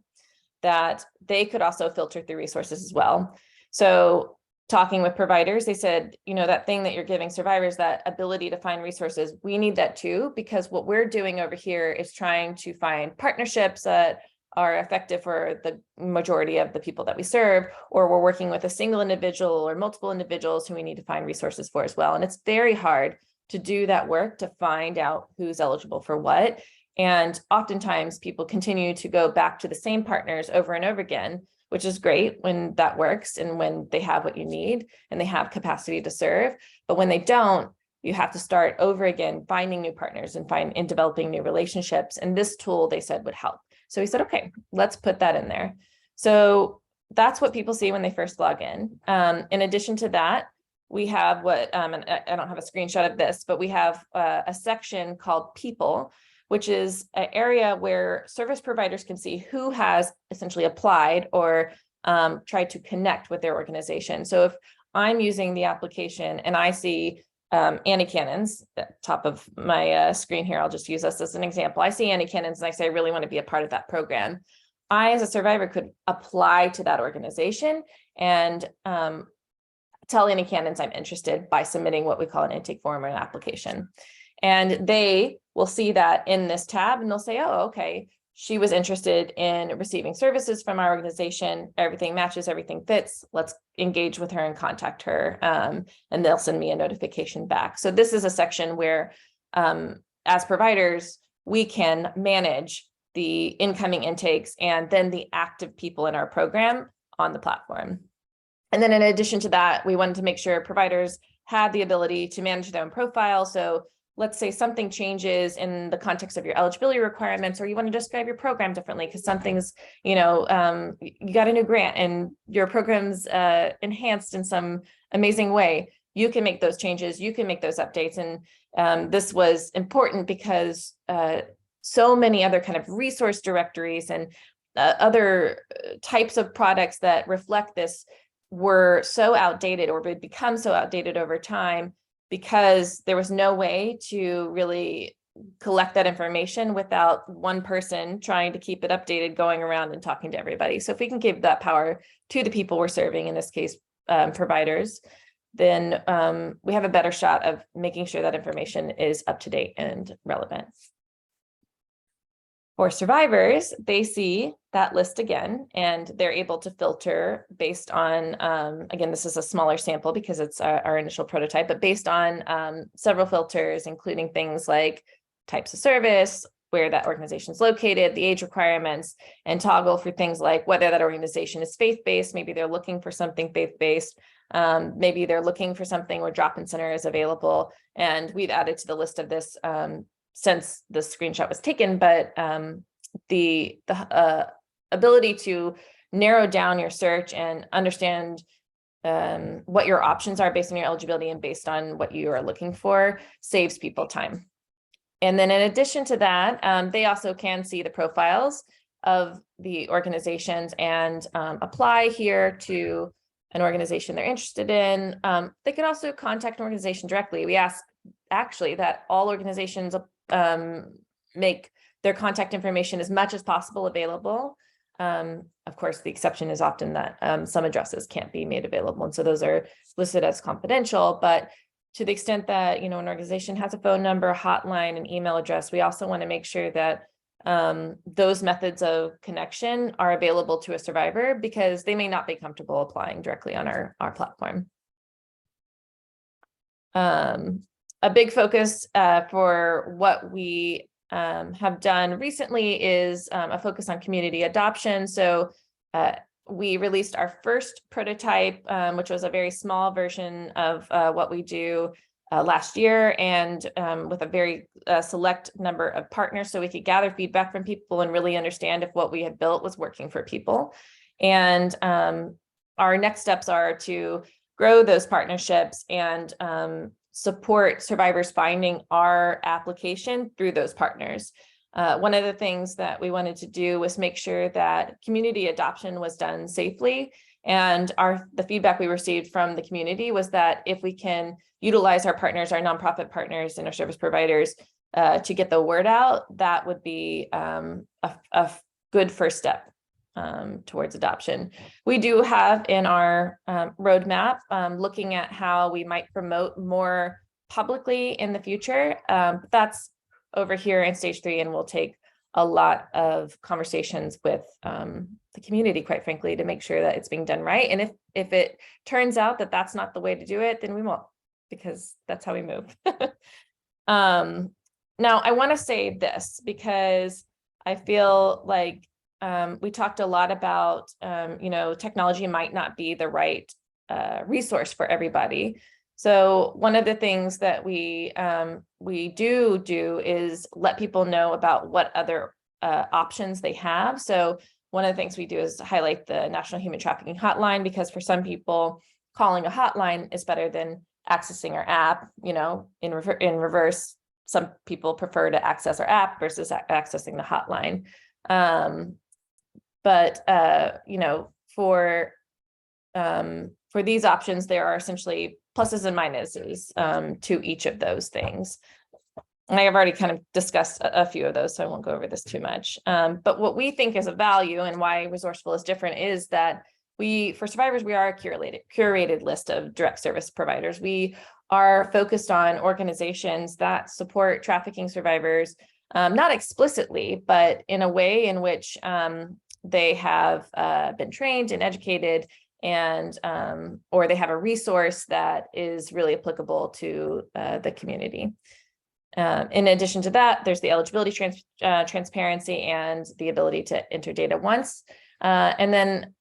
that they could also filter through resources as well. So talking with providers, they said, you know, that thing that you're giving survivors, that ability to find resources, we need that too, because what we're doing over here is trying to find partnerships that are effective for the majority of the people that we serve, or we're working with a single individual or multiple individuals who we need to find resources for as well. And it's very hard to do that work to find out who's eligible for what. And oftentimes people continue to go back to the same partners over and over again, which is great when that works and when they have what you need and they have capacity to serve. But when they don't, you have to start over again, finding new partners and developing new relationships. And this tool, they said, would help. So we said, okay, let's put that in there. So that's what people see when they first log in. In addition to that, we have what, and I don't have a screenshot of this, but we have a section called People, which is an area where service providers can see who has essentially applied or tried to connect with their organization. So if I'm using the application and I see Annie Cannons at the top of my screen here, I'll just use this as an example. I see Annie Cannons and I say, I really want to be a part of that program. I, as a survivor, could apply to that organization and tell Annie Cannons I'm interested by submitting what we call an intake form or an application. And they will see that in this tab and they'll say, oh, okay, she was interested in receiving services from our organization. Everything matches, everything fits. Let's engage with her and contact her. And they'll send me a notification back. So this is a section where, as providers, we can manage the incoming intakes and then the active people in our program on the platform. And then in addition to that, we wanted to make sure providers had the ability to manage their own profile. So let's say something changes in the context of your eligibility requirements, or you want to describe your program differently because something's, you know, you got a new grant and your program's enhanced in some amazing way. You can make those changes, you can make those updates. And this was important because so many other kind of resource directories and other types of products that reflect this were so outdated or would become so outdated over time, because there was no way to really collect that information without one person trying to keep it updated, going around and talking to everybody. So if we can give that power to the people we're serving, in this case, providers, then we have a better shot of making sure that information is up to date and relevant. For survivors, they see that list again, and they're able to filter based on, again, this is a smaller sample because it's our initial prototype, but based on several filters, including things like types of service, where that organization is located, the age requirements, and toggle for things like whether that organization is faith-based. Maybe they're looking for something faith-based. Maybe they're looking for something where drop-in center is available. And we've added to the list of this since the screenshot was taken, but the ability to narrow down your search and understand what your options are based on your eligibility and based on what you are looking for saves people time. And then in addition to that, they also can see the profiles of the organizations and apply here to an organization they're interested in. They can also contact an organization directly. We ask actually that all organizations make their contact information as much as possible available. Of course, the exception is often that some addresses can't be made available. And so those are listed as confidential, but to the extent that, an organization has a phone number, a hotline, an email address, we also want to make sure that those methods of connection are available to a survivor because they may not be comfortable applying directly on our platform. A big focus for what we have done recently is a focus on community adoption. So we released our first prototype, which was a very small version of what we do last year, and with a very select number of partners, so we could gather feedback from people and really understand if what we had built was working for people. And our next steps are to grow those partnerships and support survivors finding our application through those partners. One of the things that we wanted to do was make sure that community adoption was done safely. And the feedback we received from the community was that if we can utilize our partners, our nonprofit partners and our service providers to get the word out, that would be a good first step towards adoption. We do have in our roadmap looking at how we might promote more publicly in the future. That's over here in stage 3, and we'll take a lot of conversations with the community, quite frankly, to make sure that it's being done right. And if it turns out that that's not the way to do it, then we won't, because that's how we move. Now, I want to say this because I feel like we talked a lot about, technology might not be the right resource for everybody. So one of the things that we do is let people know about what other options they have. So one of the things we do is highlight the National Human Trafficking Hotline, because for some people, calling a hotline is better than accessing our app. In reverse, some people prefer to access our app versus accessing the hotline. For these options, there are essentially pluses and minuses to each of those things. And I have already kind of discussed a few of those, so I won't go over this too much. But what we think is a value and why Resourceful is different is that for survivors, we are a curated list of direct service providers. We are focused on organizations that support trafficking survivors, not explicitly, but in a way in which they have been trained and educated, and or they have a resource that is really applicable to the community. In addition to that, there's the eligibility transparency and the ability to enter data once. And then,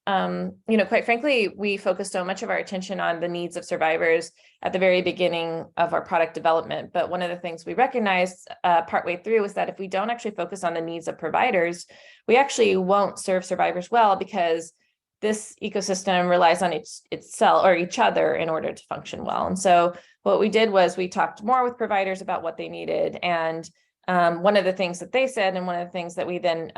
quite frankly, we focus so much of our attention on the needs of survivors at the very beginning of our product development. But one of the things we recognized partway through is that if we don't actually focus on the needs of providers, we actually won't serve survivors well, because this ecosystem relies on itself or each other in order to function well. And so what we did was we talked more with providers about what they needed. And one of the things that they said, and one of the things that we then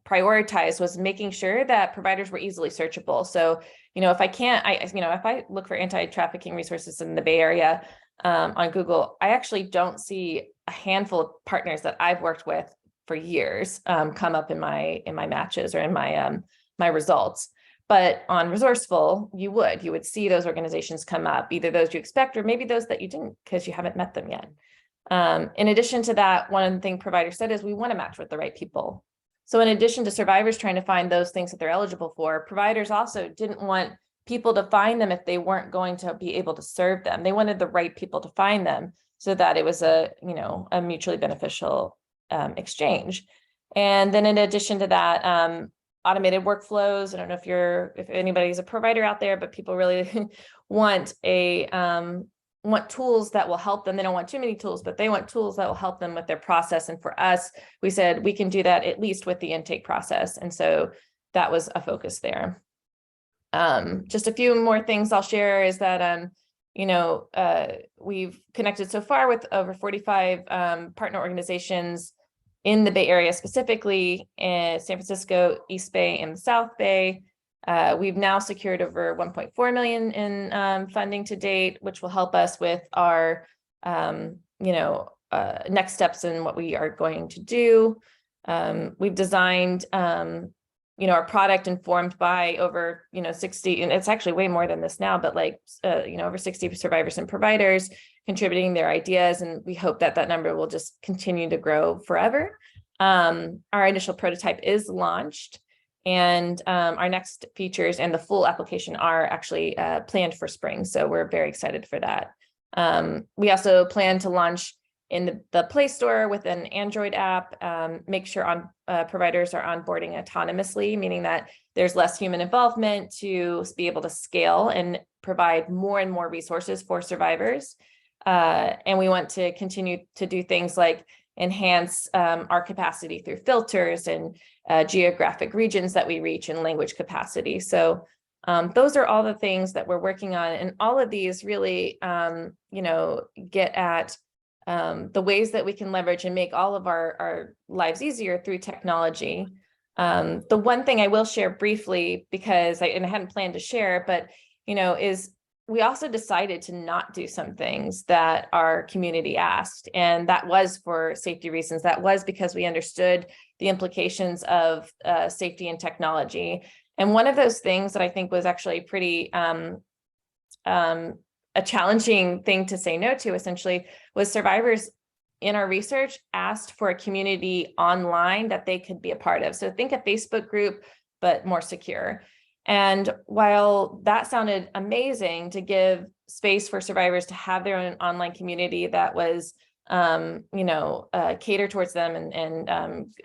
prioritized, was making sure that providers were easily searchable. So, if I look for anti-trafficking resources in the Bay Area on Google, I actually don't see a handful of partners that I've worked with for years come up in my matches or in my results. But on Resourceful, you would see those organizations come up, either those you expect or maybe those that you didn't because you haven't met them yet. In addition to that, one of the things providers said is we want to match with the right people. So in addition to survivors trying to find those things that they're eligible for, providers also didn't want people to find them if they weren't going to be able to serve them. They wanted the right people to find them so that it was a mutually beneficial exchange. And then in addition to that, automated workflows. I don't know if anybody's a provider out there, but people really want tools that will help them. They don't want too many tools, but they want tools that will help them with their process. And for us, we said we can do that at least with the intake process. And so that was a focus there. Just a few more things I'll share is that, we've connected so far with over 45 partner organizations in the Bay Area, specifically in San Francisco, East Bay, and the South Bay. We've now secured over 1.4 million in funding to date, which will help us with our, next steps in what we are going to do. We've designed, our product informed by over, 60, and it's actually way more than this now, but over 60 survivors and providers contributing their ideas. And we hope that that number will just continue to grow forever. Our initial prototype is launched. And our next features and the full application are actually planned for spring. So we're very excited for that. We also plan to launch in the Play Store with an Android app, make sure providers are onboarding autonomously, meaning that there's less human involvement to be able to scale and provide more and more resources for survivors. And we want to continue to do things like enhance our capacity through filters and geographic regions that we reach and language capacity. So those are all the things that we're working on. And all of these really, get at the ways that we can leverage and make all of our lives easier through technology. The one thing I will share briefly, because I hadn't planned to share, but, is we also decided to not do some things that our community asked. And that was for safety reasons. That was because we understood the implications of safety and technology. And one of those things that I think was actually pretty a challenging thing to say no to, essentially, was survivors in our research asked for a community online that they could be a part of. So think a Facebook group, but more secure. And while that sounded amazing to give space for survivors to have their own online community that was, catered towards them and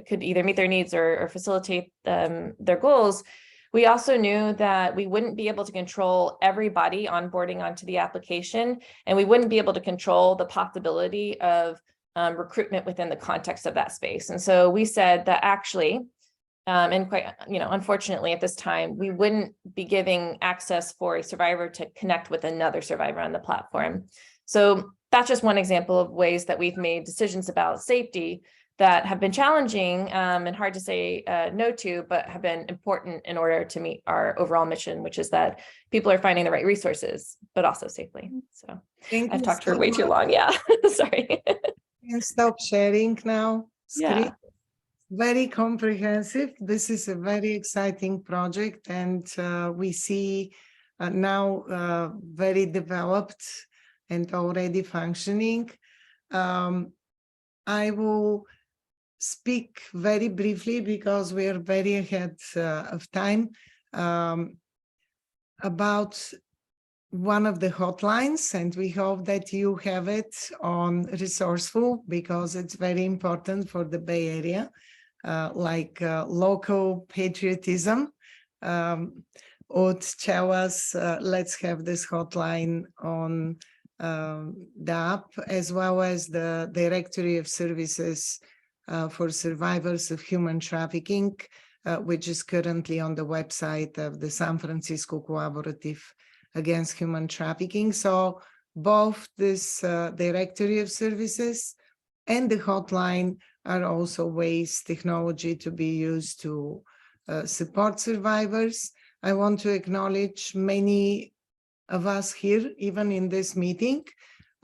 could either meet their needs or facilitate their goals, we also knew that we wouldn't be able to control everybody onboarding onto the application, and we wouldn't be able to control the possibility of recruitment within the context of that space. And so we said that actually, and quite, unfortunately at this time, we wouldn't be giving access for a survivor to connect with another survivor on the platform. So that's just one example of ways that we've made decisions about safety that have been challenging and hard to say no to, but have been important in order to meet our overall mission, which is that people are finding the right resources, but also safely. So I've talked for way too long. Yeah, sorry. Can stop sharing now. Yeah. Very comprehensive. This is a very exciting project, and we see now very developed and already functioning. I will speak very briefly, because we are very ahead of time, about one of the hotlines, and we hope that you have it on Resourceful, because it's very important for the Bay Area, local patriotism would tell us, let's have this hotline on the app, as well as the directory of services for survivors of human trafficking, which is currently on the website of the San Francisco Collaborative Against Human Trafficking. So both this directory of services and the hotline are also ways technology to be used to support survivors. I want to acknowledge many of us here, even in this meeting,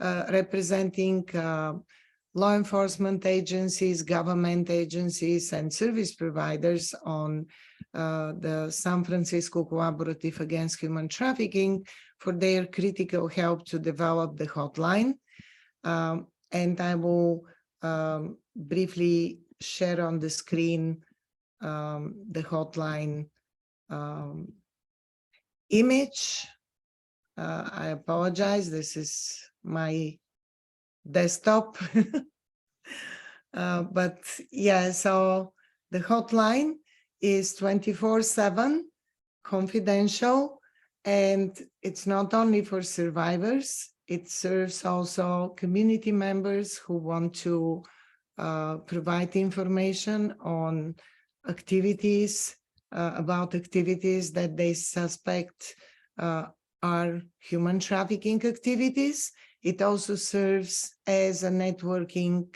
representing law enforcement agencies, government agencies, and service providers on the San Francisco Collaborative Against Human Trafficking for their critical help to develop the hotline. and I will briefly share on the screen the hotline image. I apologize, this is my desktop. But yeah, so the hotline is 24/7 confidential, and it's not only for survivors, it serves also community members who want to provide information on activities, about activities that they suspect are human trafficking activities. It also serves as a networking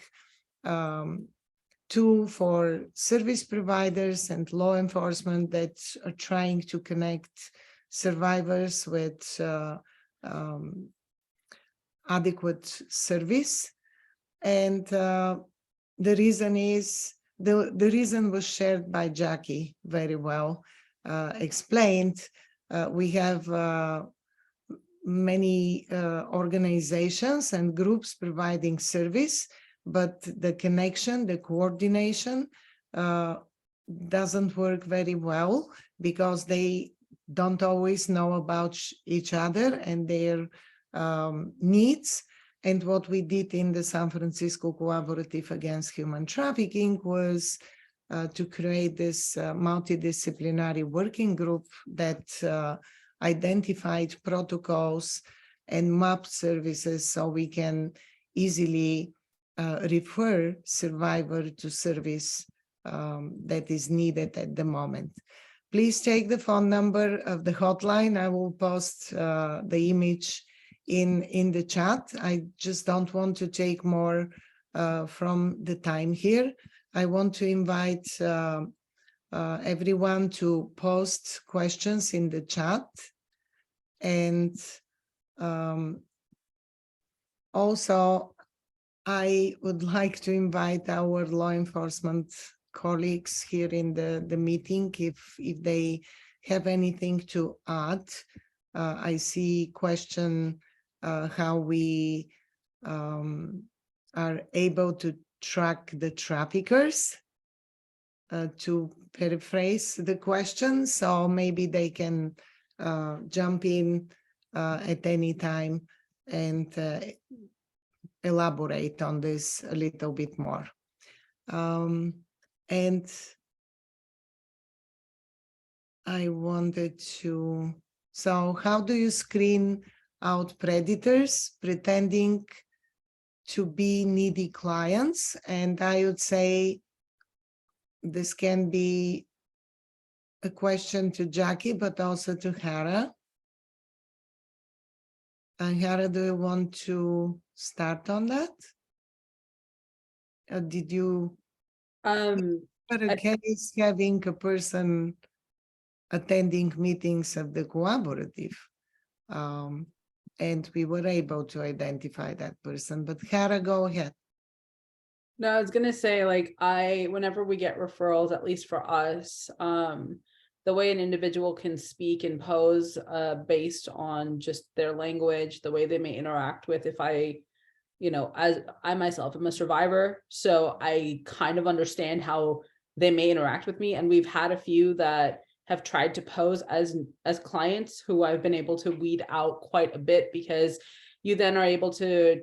tool for service providers and law enforcement that are trying to connect survivors with adequate service. And the reason is, the reason was shared by Jackie very well explained. We have many organizations and groups providing service, but the connection, the coordination doesn't work very well because they don't always know about each other and their needs. And what we did in the San Francisco Collaborative Against Human Trafficking was to create this multidisciplinary working group that identified protocols and mapped services so we can easily refer survivor to service that is needed at the moment. Please take the phone number of the hotline. I will post the image in the chat. I just don't want to take more from the time here. I want to invite everyone to post questions in the chat. And also, I would like to invite our law enforcement colleagues here in the meeting if they have anything to add. I see question how we are able to track the traffickers, to paraphrase the question, so maybe they can jump in at any time and elaborate on this a little bit more. And I wanted to, so how do you screen out predators pretending to be needy clients? And I would say this can be a question to Jackie, but also to Hara. And Hara, do you want to start on that? Did you? A case having a person attending meetings of the collaborative, and we were able to identify that person. But Hara, go ahead. No, I was gonna say, like, whenever we get referrals, at least for us, the way an individual can speak and pose based on just their language, the way they may interact with, if as I myself am a survivor, so I kind of understand how they may interact with me. And we've had a few that have tried to pose as clients who I've been able to weed out quite a bit, because you then are able to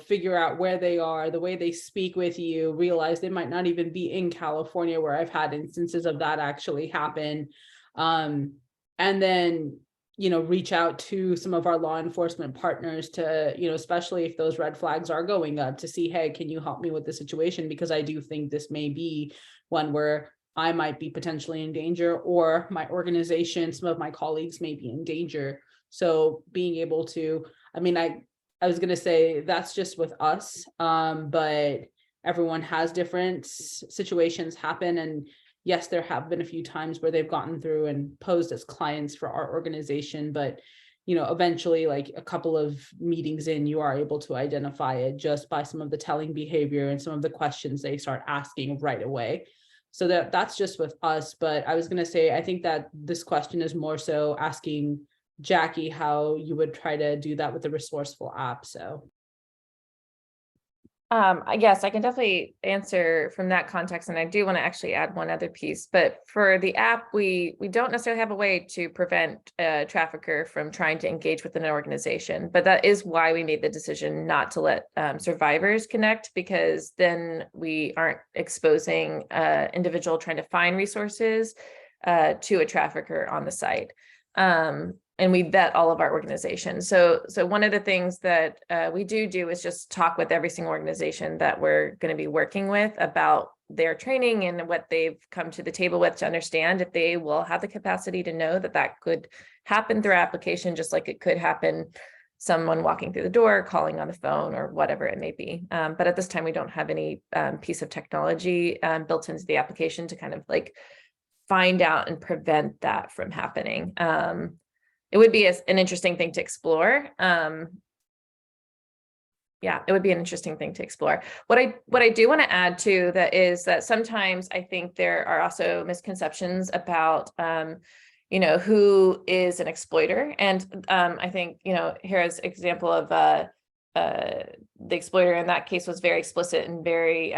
figure out where they are, the way they speak with you, realize they might not even be in California, where I've had instances of that actually happen. And then, reach out to some of our law enforcement partners to, especially if those red flags are going up, to see, hey, can you help me with the situation? Because I do think this may be one where I might be potentially in danger, or my organization, some of my colleagues may be in danger. So being able to, I was going to say that's just with us, but everyone has different situations happen. And yes, there have been a few times where they've gotten through and posed as clients for our organization, but eventually, like a couple of meetings in, you are able to identify it just by some of the telling behavior and some of the questions they start asking right away. So that's just with us. But I was going to say, I think that this question is more so asking Jackie how you would try to do that with the Resourceful app. So I guess I can definitely answer from that context, and I do want to actually add one other piece. But for the app, we don't necessarily have a way to prevent a trafficker from trying to engage with an organization. But that is why we made the decision not to let survivors connect, because then we aren't exposing individual trying to find resources to a trafficker on the site. And we vet all of our organizations. So one of the things that we do is just talk with every single organization that we're going to be working with about their training and what they've come to the table with, to understand if they will have the capacity to know that that could happen through application, just like it could happen someone walking through the door, calling on the phone, or whatever it may be. But at this time, we don't have any piece of technology built into the application to kind of like find out and prevent that from happening. It would be an interesting thing to explore. Yeah, it would be an interesting thing to explore. What I do want to add too, that is that sometimes I think there are also misconceptions about, who is an exploiter. And I think, Hera's example of the exploiter in that case was very explicit and very,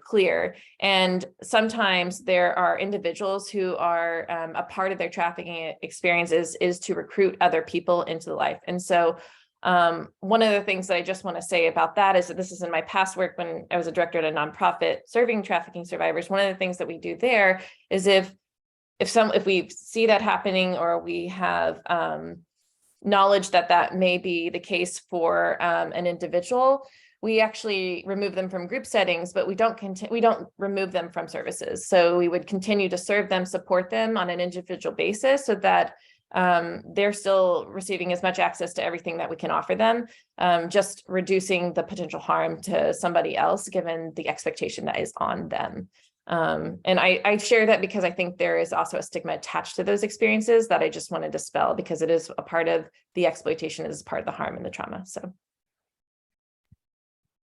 clear. And sometimes there are individuals who are a part of their trafficking experiences is to recruit other people into the life. And so one of the things that I just want to say about that is that this is in my past work when I was a director at a nonprofit serving trafficking survivors. One of the things that we do there is if we see that happening, or we have knowledge that may be the case for an individual, we actually remove them from group settings, but we don't remove them from services. So we would continue to serve them, support them on an individual basis, so that they're still receiving as much access to everything that we can offer them, just reducing the potential harm to somebody else, given the expectation that is on them. And I share that because I think there is also a stigma attached to those experiences that I just want to dispel, because it is a part of the exploitation, is part of the harm and the trauma. So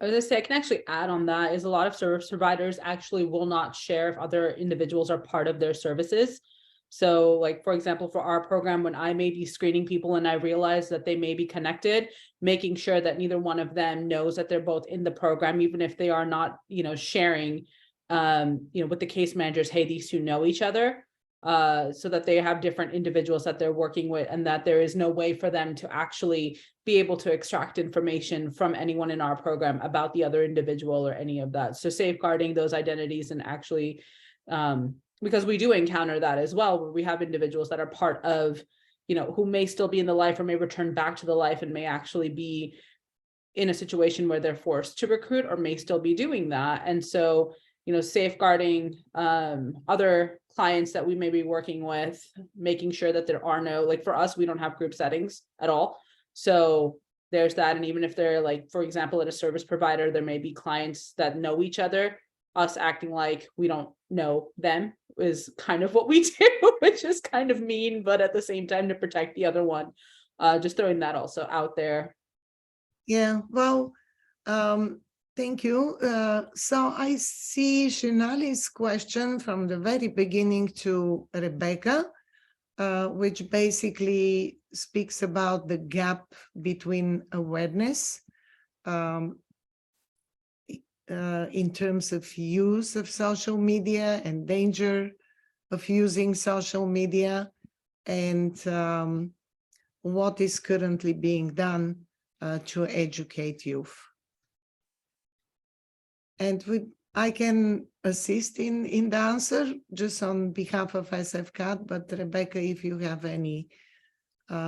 I was gonna say, I can actually add on that, is a lot of service providers actually will not share if other individuals are part of their services. So like, for example, for our program, when I may be screening people and I realize that they may be connected, making sure that neither one of them knows that they're both in the program, even if they are not, sharing with the case managers, hey, these two know each other, so that they have different individuals that they're working with, and that there is no way for them to actually be able to extract information from anyone in our program about the other individual or any of that. So safeguarding those identities, and actually, because we do encounter that as well, where we have individuals that are part of, who may still be in the life or may return back to the life and may actually be in a situation where they're forced to recruit, or may still be doing that. And so, safeguarding other clients that we may be working with, making sure that there are no, like for us, we don't have group settings at all. So there's that. And even if they're like, for example, at a service provider, there may be clients that know each other. Us acting like we don't know them is kind of what we do, which is kind of mean, but at the same time to protect the other one. Just throwing that also out there. Yeah, well, thank you. So I see Shinali's question from the very beginning to Rebecca, which basically speaks about the gap between awareness in terms of use of social media and danger of using social media, and what is currently being done to educate youth. And I can assist in the answer just on behalf of SFCAT, but Rebecca, if you have any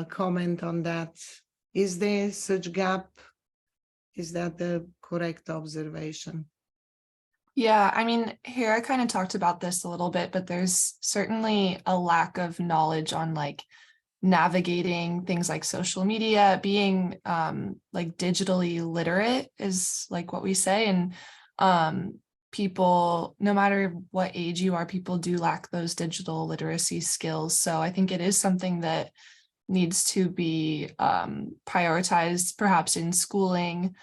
comment on that, is there such gap? Is that the correct observation? Yeah, I mean, Hera kind of talked about this a little bit, but there's certainly a lack of knowledge on like navigating things like social media, being like digitally literate is like what we say. And people, no matter what age you are, people do lack those digital literacy skills. So I think it is something that needs to be prioritized perhaps in schooling.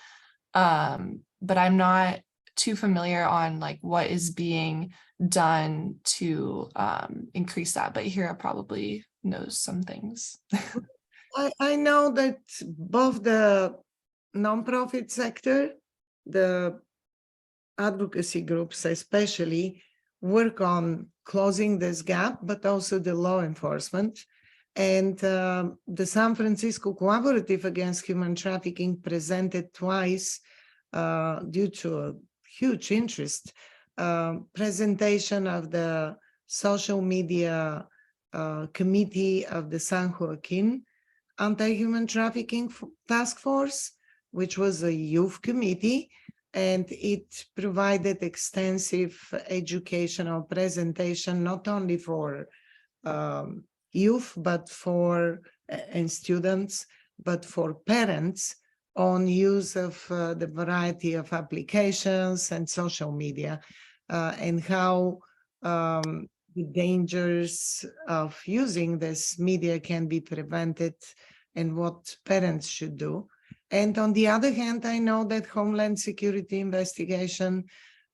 But I'm not too familiar on like what is being done to increase that, but Hera probably knows some things. I know that both the nonprofit sector, the advocacy groups especially work on closing this gap, but also the law enforcement. And the San Francisco Cooperative Against Human Trafficking presented twice, due to a huge interest, presentation of the social media committee of the San Joaquin Anti-Human Trafficking Task Force, which was a youth committee, and it provided extensive educational presentation, not only for youth, but for and students, but for parents on use of the variety of applications and social media, and how the dangers of using this media can be prevented and what parents should do. And on the other hand, I know that Homeland Security Investigation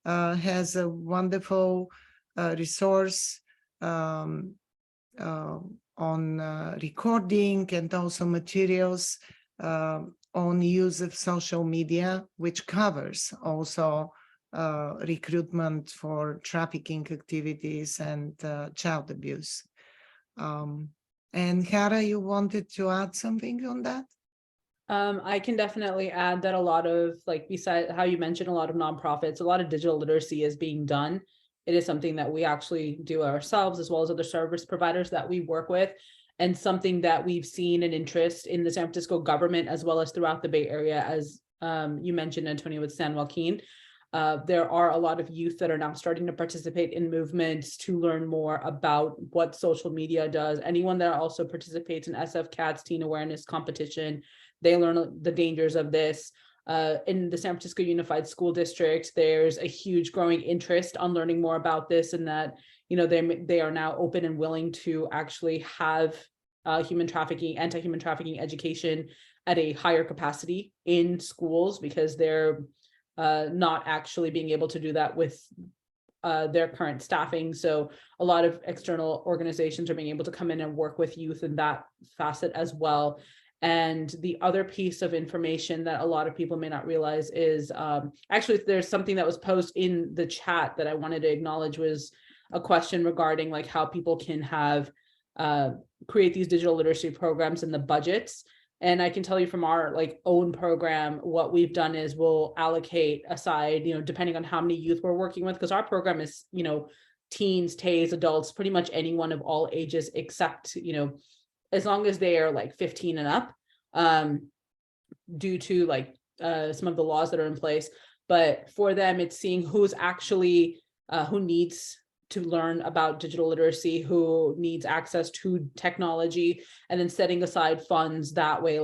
has a wonderful resource on recording and also materials on use of social media, which covers also recruitment for trafficking activities and child abuse. And Hara, you wanted to add something on that? I can definitely add that a lot of, like, besides how you mentioned, a lot of nonprofits, a lot of digital literacy is being done. It is something that we actually do ourselves, as well as other service providers that we work with, and something that we've seen an interest in the San Francisco government, as well as throughout the Bay Area, as you mentioned, Antonio, with San Joaquin. There are a lot of youth that are now starting to participate in movements to learn more about what social media does. Anyone that also participates in SF CAT's teen awareness competition, they learn the dangers of this. In the San Francisco Unified School District, there's a huge growing interest on learning more about this, and that, you know, they are now open and willing to actually have anti-human trafficking education at a higher capacity in schools, because they're not actually being able to do that with their current staffing. So a lot of external organizations are being able to come in and work with youth in that facet as well. And the other piece of information that a lot of people may not realize is, actually, there's something that was posted in the chat that I wanted to acknowledge, was a question regarding like how people can have create these digital literacy programs in the budgets. And I can tell you from our own program, what we've done is we'll allocate aside, depending on how many youth we're working with, because our program is, teens, TAs, adults, pretty much anyone of all ages, except, as long as they are 15 and up, due to some of the laws that are in place. But for them, it's seeing who's actually, who needs to learn about digital literacy, who needs access to technology, and then setting aside funds that way,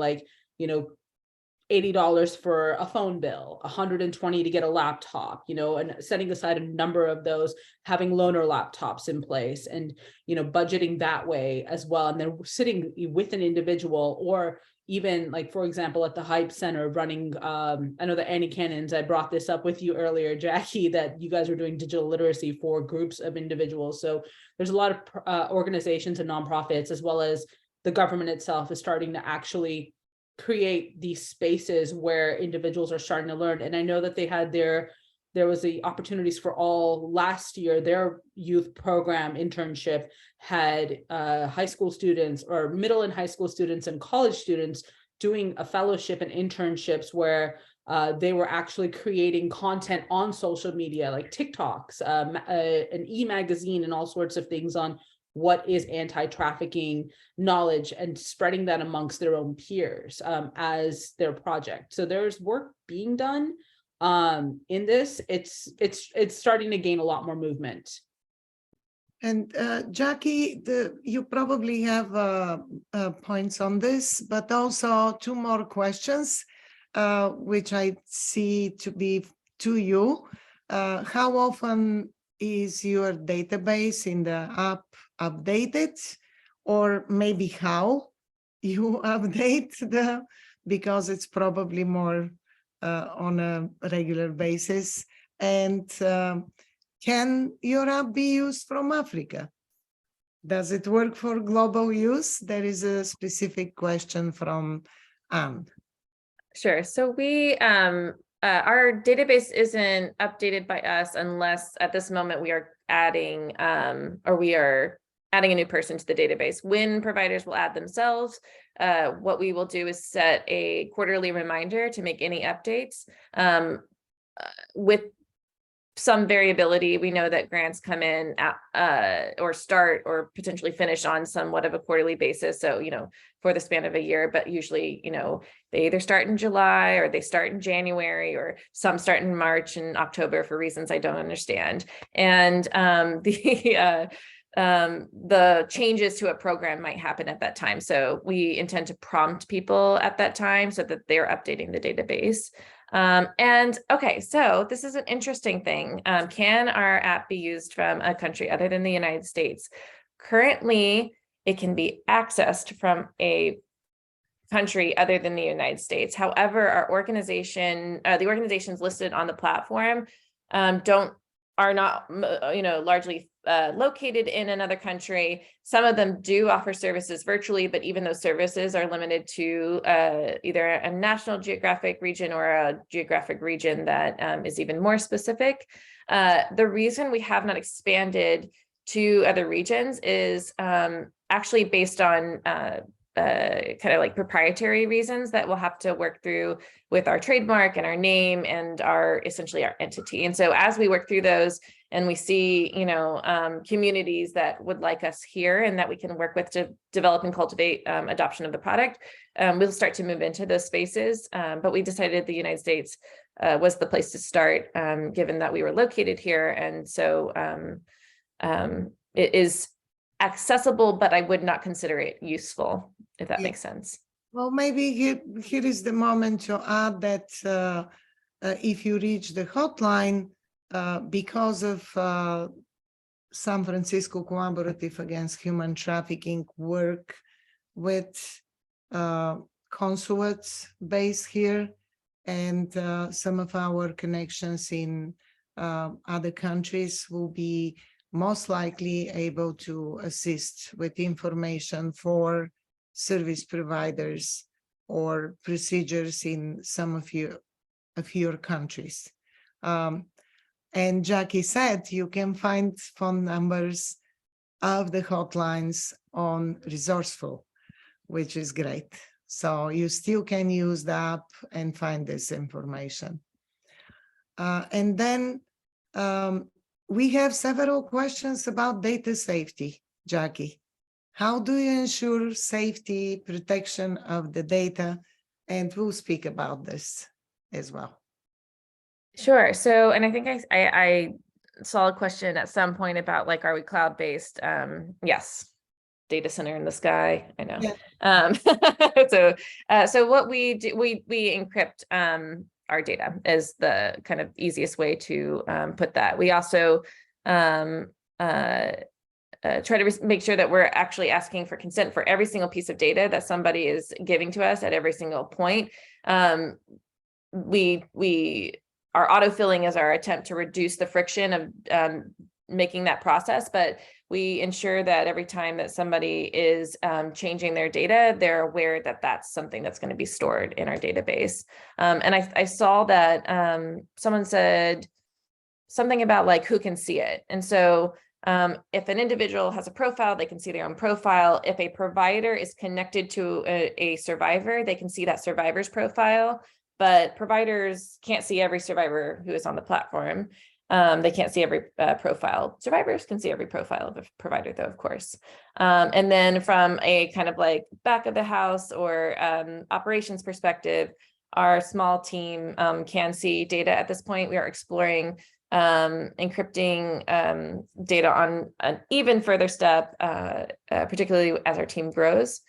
$80 for a phone bill, $120 to get a laptop, and setting aside a number of those, having loaner laptops in place, and, budgeting that way as well. And then sitting with an individual, or even for example, at the Hype Center running, I know that Annie Cannons, I brought this up with you earlier, Jackie, that you guys are doing digital literacy for groups of individuals. So there's a lot of organizations and nonprofits, as well as the government itself, is starting to actually create these spaces where individuals are starting to learn. And I know that they had there was the Opportunities for All last year. Their youth program internship had high school students, or middle and high school students, and college students doing a fellowship and internships where they were actually creating content on social media, like TikToks, an e-magazine, and all sorts of things on what is anti-trafficking knowledge, and spreading that amongst their own peers as their project. So there's work being done in this. It's starting to gain a lot more movement. And Jackie, you probably have points on this, but also two more questions, which I see to be to you. How often is your database in the app updated, or maybe how you update because it's probably more on a regular basis? And can your app be used from Africa? Does it work for global use? There is a specific question from Anne. Sure. So we our database isn't updated by us unless at this moment we are adding a new person to the database. When providers will add themselves, what we will do is set a quarterly reminder to make any updates. With some variability, we know that grants come in at, or start or potentially finish on somewhat of a quarterly basis. So, for the span of a year, but usually, they either start in July or they start in January, or some start in March and October for reasons I don't understand. And the changes to a program might happen at that time. So we intend to prompt people at that time so that they're updating the database. And okay, so this is an interesting thing. Can our app be used from a country other than the United States? Currently, it can be accessed from a country other than the United States. However, our organization, the organizations listed on the platform, are not, largely located in another country. Some of them do offer services virtually, but even those services are limited to either a national geographic region or a geographic region that is even more specific. The reason we have not expanded to other regions is actually based on kind of like proprietary reasons that we'll have to work through with our trademark and our name and essentially our entity. And so as we work through those and we see, communities that would like us here and that we can work with to develop and cultivate adoption of the product, we'll start to move into those spaces. But we decided the United States was the place to start, given that we were located here. And so it is accessible, but I would not consider it useful, if that makes sense. Well, maybe here is the moment to add that if you reach the hotline, because of San Francisco Collaborative Against Human Trafficking work with consulates based here and some of our connections in other countries will be most likely able to assist with information for service providers or procedures in some of your countries. And Jackie said you can find phone numbers of the hotlines on Resourceful, which is great. So you still can use the app and find this information. And then we have several questions about data safety, Jackie. How do you ensure safety, protection of the data? And we'll speak about this as well. Sure. So, and I think I saw a question at some point about like, are we cloud-based? Yes. Data center in the sky. I know. Yeah. So what we do, we encrypt our data is the kind of easiest way to put that. We also try to make sure that we're actually asking for consent for every single piece of data that somebody is giving to us at every single point. Our autofilling is our attempt to reduce the friction of making that process, but we ensure that every time that somebody is changing their data, they're aware that that's something that's going to be stored in our database. And I saw that someone said something about like who can see it. And so if an individual has a profile, they can see their own profile. If a provider is connected to a survivor, they can see that survivor's profile, but providers can't see every survivor who is on the platform. They can't see every profile. Survivors can see every profile of a provider though, of course. And then from a kind of like back of the house or operations perspective, our small team can see data at this point. We are exploring encrypting data on an even further step, particularly as our team grows,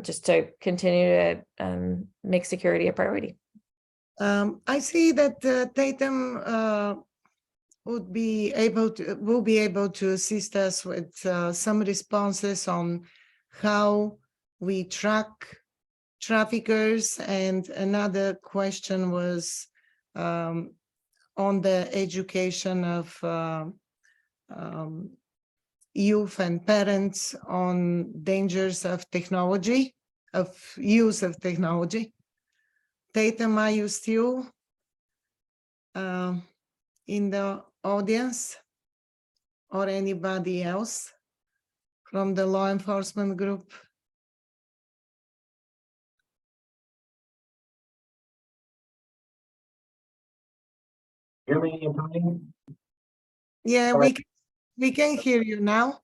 just to continue to make security a priority. I see that Tatum will be able to assist us with some responses on how we track traffickers, and another question was on the education of youth and parents on dangers of technology, of use of technology. Tatum, are you still in the audience or anybody else from the law enforcement group? Hear me, Antonio? Yeah, All right. we can hear you now.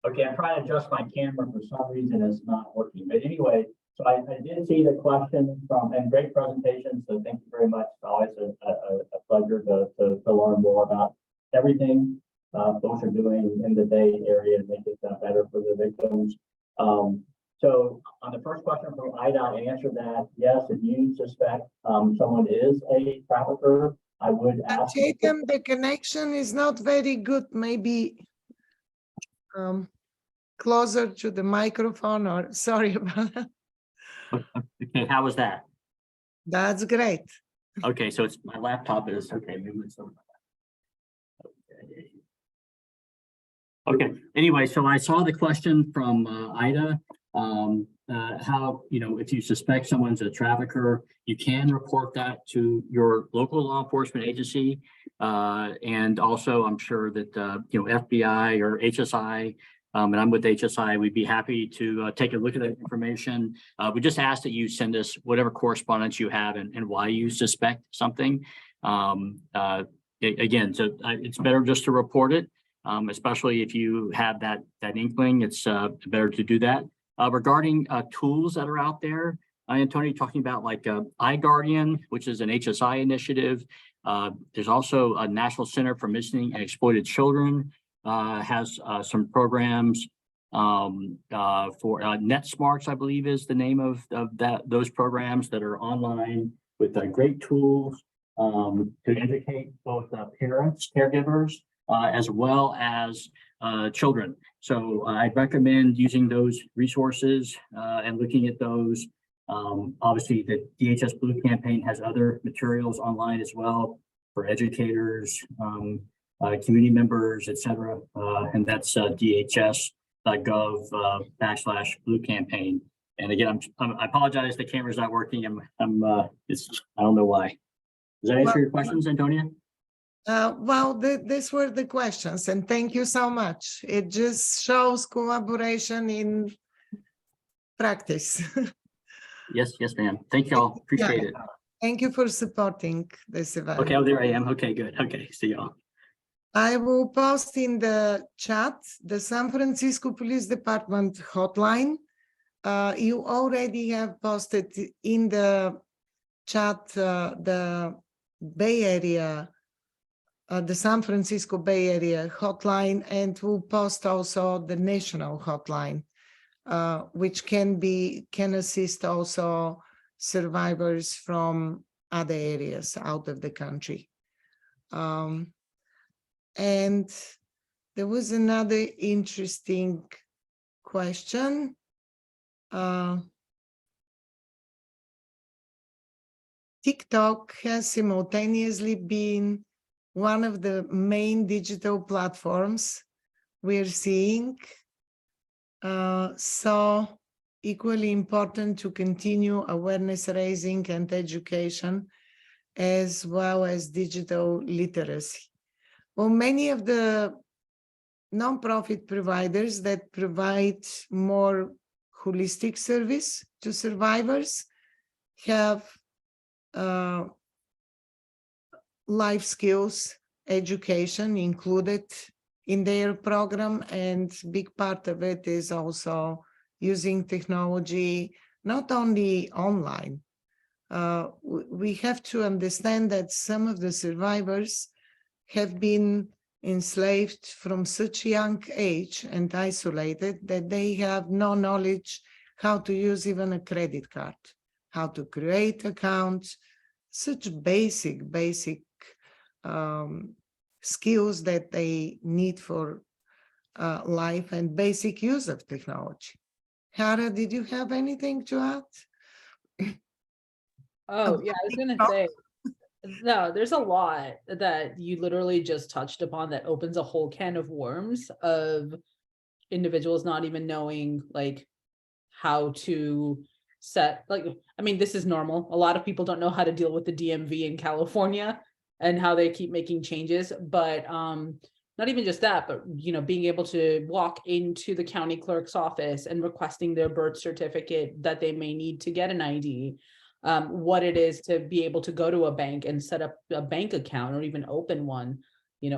Okay, I'm trying to adjust my camera. For some reason, it's not working. But anyway, so I did see the question from, and great presentation. So thank you very much. It's always a pleasure to learn more about everything folks are doing in the Bay Area and make it better for the victims. So on the first question from Ida, I answered that. Yes, if you suspect someone is a trafficker, I would ask. Jacob, the connection is not very good. Maybe closer to the microphone, or sorry about that. Okay, how was that? That's great. Okay, so it's my laptop is okay. Maybe it's over. Okay. Anyway, so I saw the question from Ida. How, if you suspect someone's a trafficker, you can report that to your local law enforcement agency. And also, I'm sure that, FBI or HSI, and I'm with HSI, we'd be happy to take a look at that information. We just ask that you send us whatever correspondence you have and why you suspect something. Again, so it's better just to report it, especially if you have that inkling. It's better to do that. Regarding tools that are out there, Antonio, talking about like iGuardian, which is an HSI initiative. There's also a National Center for Missing and Exploited Children, has some programs for NetSmarts, I believe is the name of those programs that are online with great tools to educate both parents, caregivers, as well as children. So I'd recommend using those resources and looking at those. Obviously, the DHS Blue Campaign has other materials online as well for educators, community members, etc. And that's dhs.gov/Blue Campaign. And again, I apologize, the camera's not working. I don't know why. Does that answer your questions, Antonia? Well, these were the questions, and thank you so much. It just shows collaboration in practice. Yes, ma'am. Thank you all. Appreciate it. Thank you for supporting this event. Okay, oh, there I am. Okay, good. Okay, see y'all. I will post in the chat the San Francisco Police Department hotline. You already have posted in the chat the Bay Area, the San Francisco Bay Area hotline, and we'll post also the national hotline, which can assist also survivors from other areas out of the country. And there was another interesting question. TikTok has simultaneously been one of the main digital platforms we're seeing. So equally important to continue awareness raising and education, as well as digital literacy. Well, many of the nonprofit providers that provide more holistic service to survivors have life skills education included in their program, and big part of it is also using technology, not only online. We have to understand that some of the survivors have been enslaved from such a young age and isolated that they have no knowledge how to use even a credit card, how to create accounts, such basic skills that they need for life and basic use of technology. Hara, did you have anything to add? Oh, yeah, I was gonna say, no, there's a lot that you literally just touched upon that opens a whole can of worms of individuals not even knowing like how to set, like, I mean, this is normal. A lot of people don't know how to deal with the DMV in California. and how they keep making changes. But not even just that, but being able to walk into the county clerk's office and requesting their birth certificate that they may need to get an ID, what it is to be able to go to a bank and set up a bank account or even open one,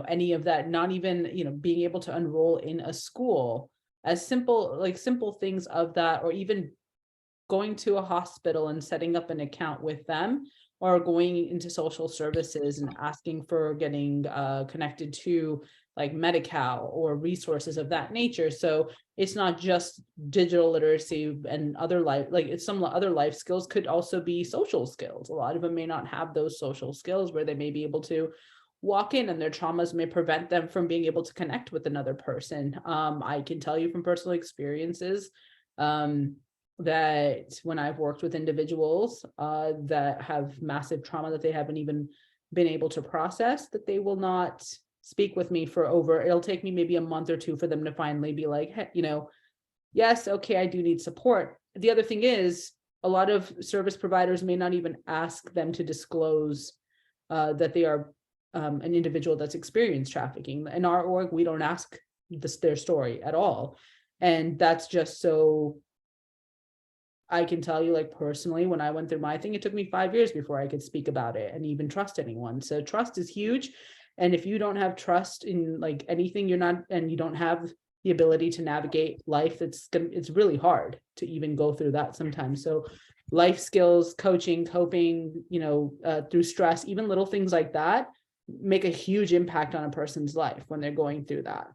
any of that, not even, being able to enroll in a school, as simple things of that, or even going to a hospital and setting up an account with them, or going into social services and asking for getting connected to like Medi-Cal or resources of that nature. So it's not just digital literacy and other life, it's some other life skills could also be social skills. A lot of them may not have those social skills where they may be able to walk in, and their traumas may prevent them from being able to connect with another person. I can tell you from personal experiences that when I've worked with individuals that have massive trauma that they haven't even been able to process, that they will not speak with me for it'll take me maybe a month or two for them to finally be like, hey, yes, okay, I do need support. The other thing is, a lot of service providers may not even ask them to disclose that they are an individual that's experienced trafficking. In our org, we don't ask their story at all. And that's just so, I can tell you, personally, when I went through my thing, it took me 5 years before I could speak about it and even trust anyone. So trust is huge. And if you don't have trust in anything, you don't have the ability to navigate life, it's really hard to even go through that sometimes. So life skills, coaching, coping, through stress, even little things like that make a huge impact on a person's life when they're going through that.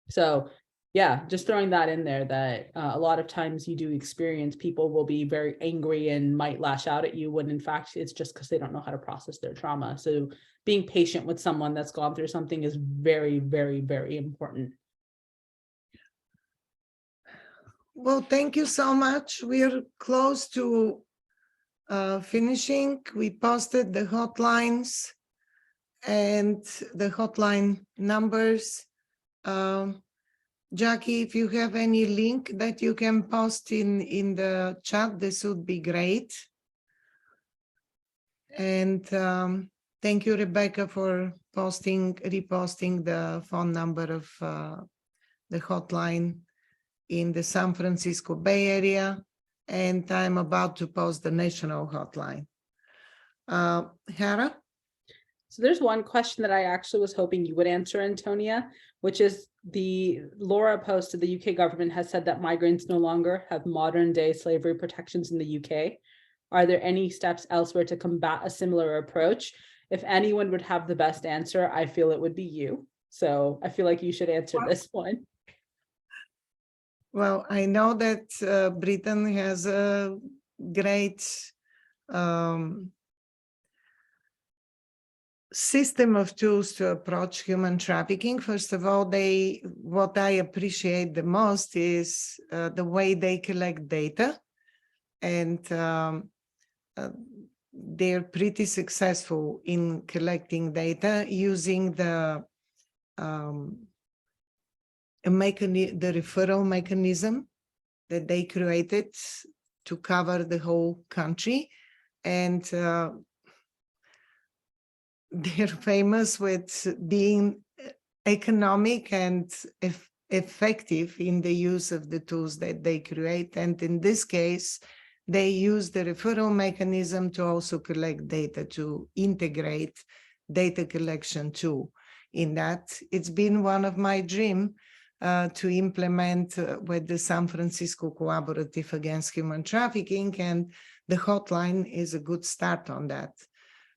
So yeah, just throwing that in there, that a lot of times you do experience people will be very angry and might lash out at you, when in fact it's just because they don't know how to process their trauma. So being patient with someone that's gone through something is very, very, very important. Well, thank you so much. We're close to finishing. We posted the hotlines and the hotline numbers. Jackie, if you have any link that you can post in the chat, this would be great. And thank you, Rebecca, for reposting the phone number of the hotline in the San Francisco Bay Area. And I'm about to post the national hotline. Hera? So there's one question that I actually was hoping you would answer, Antonia, which is Laura posted, the UK government has said that migrants no longer have modern day slavery protections in the UK. Are there any steps elsewhere to combat a similar approach? If anyone would have the best answer, I feel it would be you. So I feel like you should answer this one. Well, I know that Britain has a great system of tools to approach human trafficking. First of all, what I appreciate the most is the way they collect data, and they're pretty successful in collecting data using the referral mechanism that they created to cover the whole country. And they're famous with being economic and effective in the use of the tools that they create. And in this case, they use the referral mechanism to also collect data, to integrate data collection too. In that, it's been one of my dreams to implement with the San Francisco Collaborative Against Human Trafficking, and the hotline is a good start on that.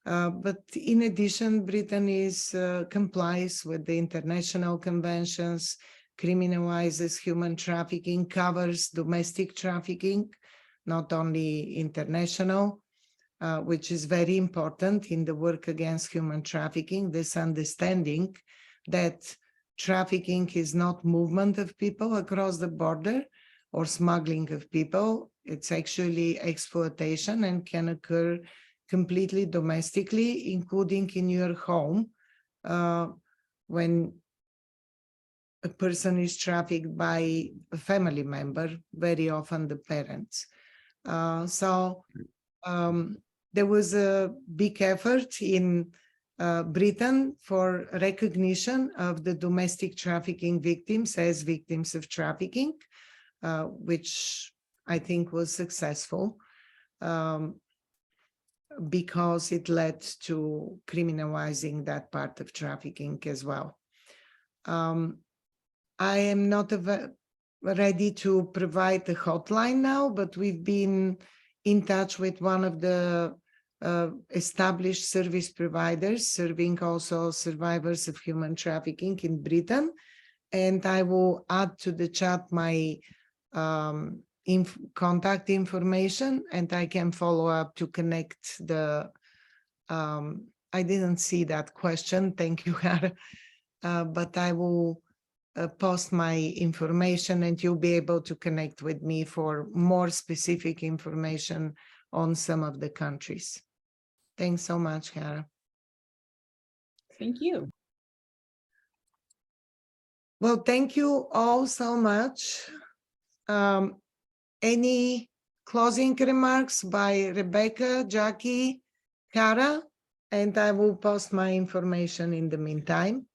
But in addition, Britain complies with the international conventions, criminalizes human trafficking, covers domestic trafficking, not only international, which is very important in the work against human trafficking, this understanding that trafficking is not movement of people across the border or smuggling of people. It's actually exploitation and can occur completely domestically, including in your home, when a person is trafficked by a family member, very often the parents. There was a big effort in Britain for recognition of the domestic trafficking victims as victims of trafficking, which I think was successful because it led to criminalizing that part of trafficking as well. I am not ready to provide the hotline now, but we've been in touch with one of the established service providers serving also survivors of human trafficking in Britain. And I will add to the chat my contact information, and I can follow up to connect the, I didn't see that question. Thank you, Hara. But I will post my information and you'll be able to connect with me for more specific information on some of the countries. Thanks so much, Hara. Thank you. Well, thank you all so much. Any closing remarks by Rebecca, Jackie, Hara? And I will post my information in the meantime.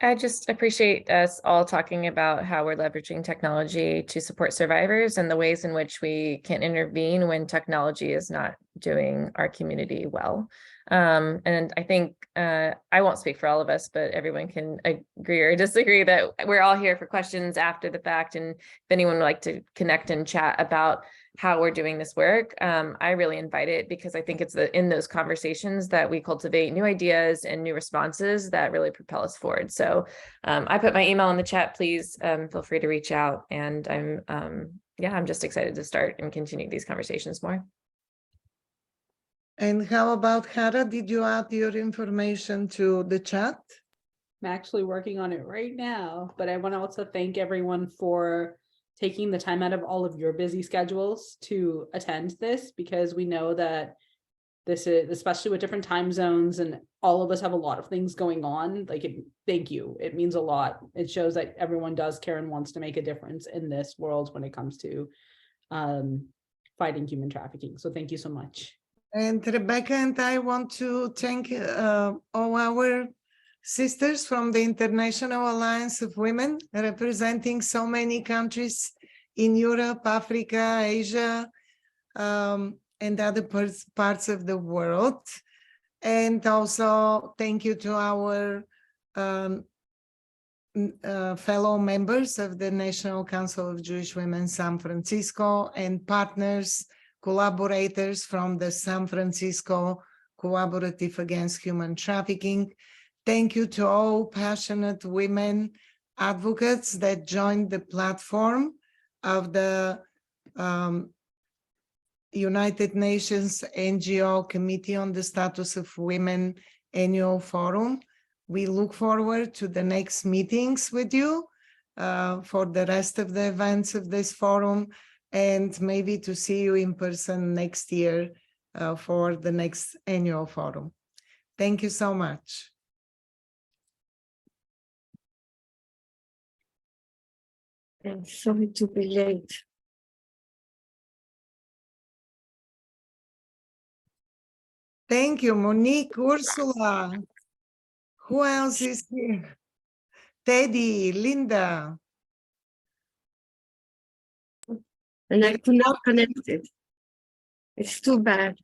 I just appreciate us all talking about how we're leveraging technology to support survivors and the ways in which we can intervene when technology is not doing our community well. And I think I won't speak for all of us, but everyone can agree or disagree that we're all here for questions after the fact. And if anyone would like to connect and chat about how we're doing this work, I really invite it, because I think it's in those conversations that we cultivate new ideas and new responses that really propel us forward. So I put my email in the chat. Please feel free to reach out. And I'm just excited to start and continue these conversations more. And how about Hara? Did you add your information to the chat? I'm actually working on it right now, but I want to also thank everyone for taking the time out of all of your busy schedules to attend this, because we know that this is, especially with different time zones and all of us have a lot of things going on. Thank you. It means a lot. It shows that everyone does care and wants to make a difference in this world when it comes to fighting human trafficking. So thank you so much. And Rebecca and I want to thank all our sisters from the International Alliance of Women, representing so many countries in Europe, Africa, Asia, and other parts of the world. And also thank you to our fellow members of the National Council of Jewish Women San Francisco and partners, collaborators from the San Francisco Collaborative Against Human Trafficking. Thank you to all passionate women advocates that joined the platform of the United Nations NGO Committee on the Status of Women Annual Forum. We look forward to the next meetings with you for the rest of the events of this forum, and maybe to see you in person next year for the next annual forum. Thank you so much. I'm sorry to be late. Thank you, Monique, Ursula. Who else is here? Teddy, Linda. And I could not connect it. It's too bad.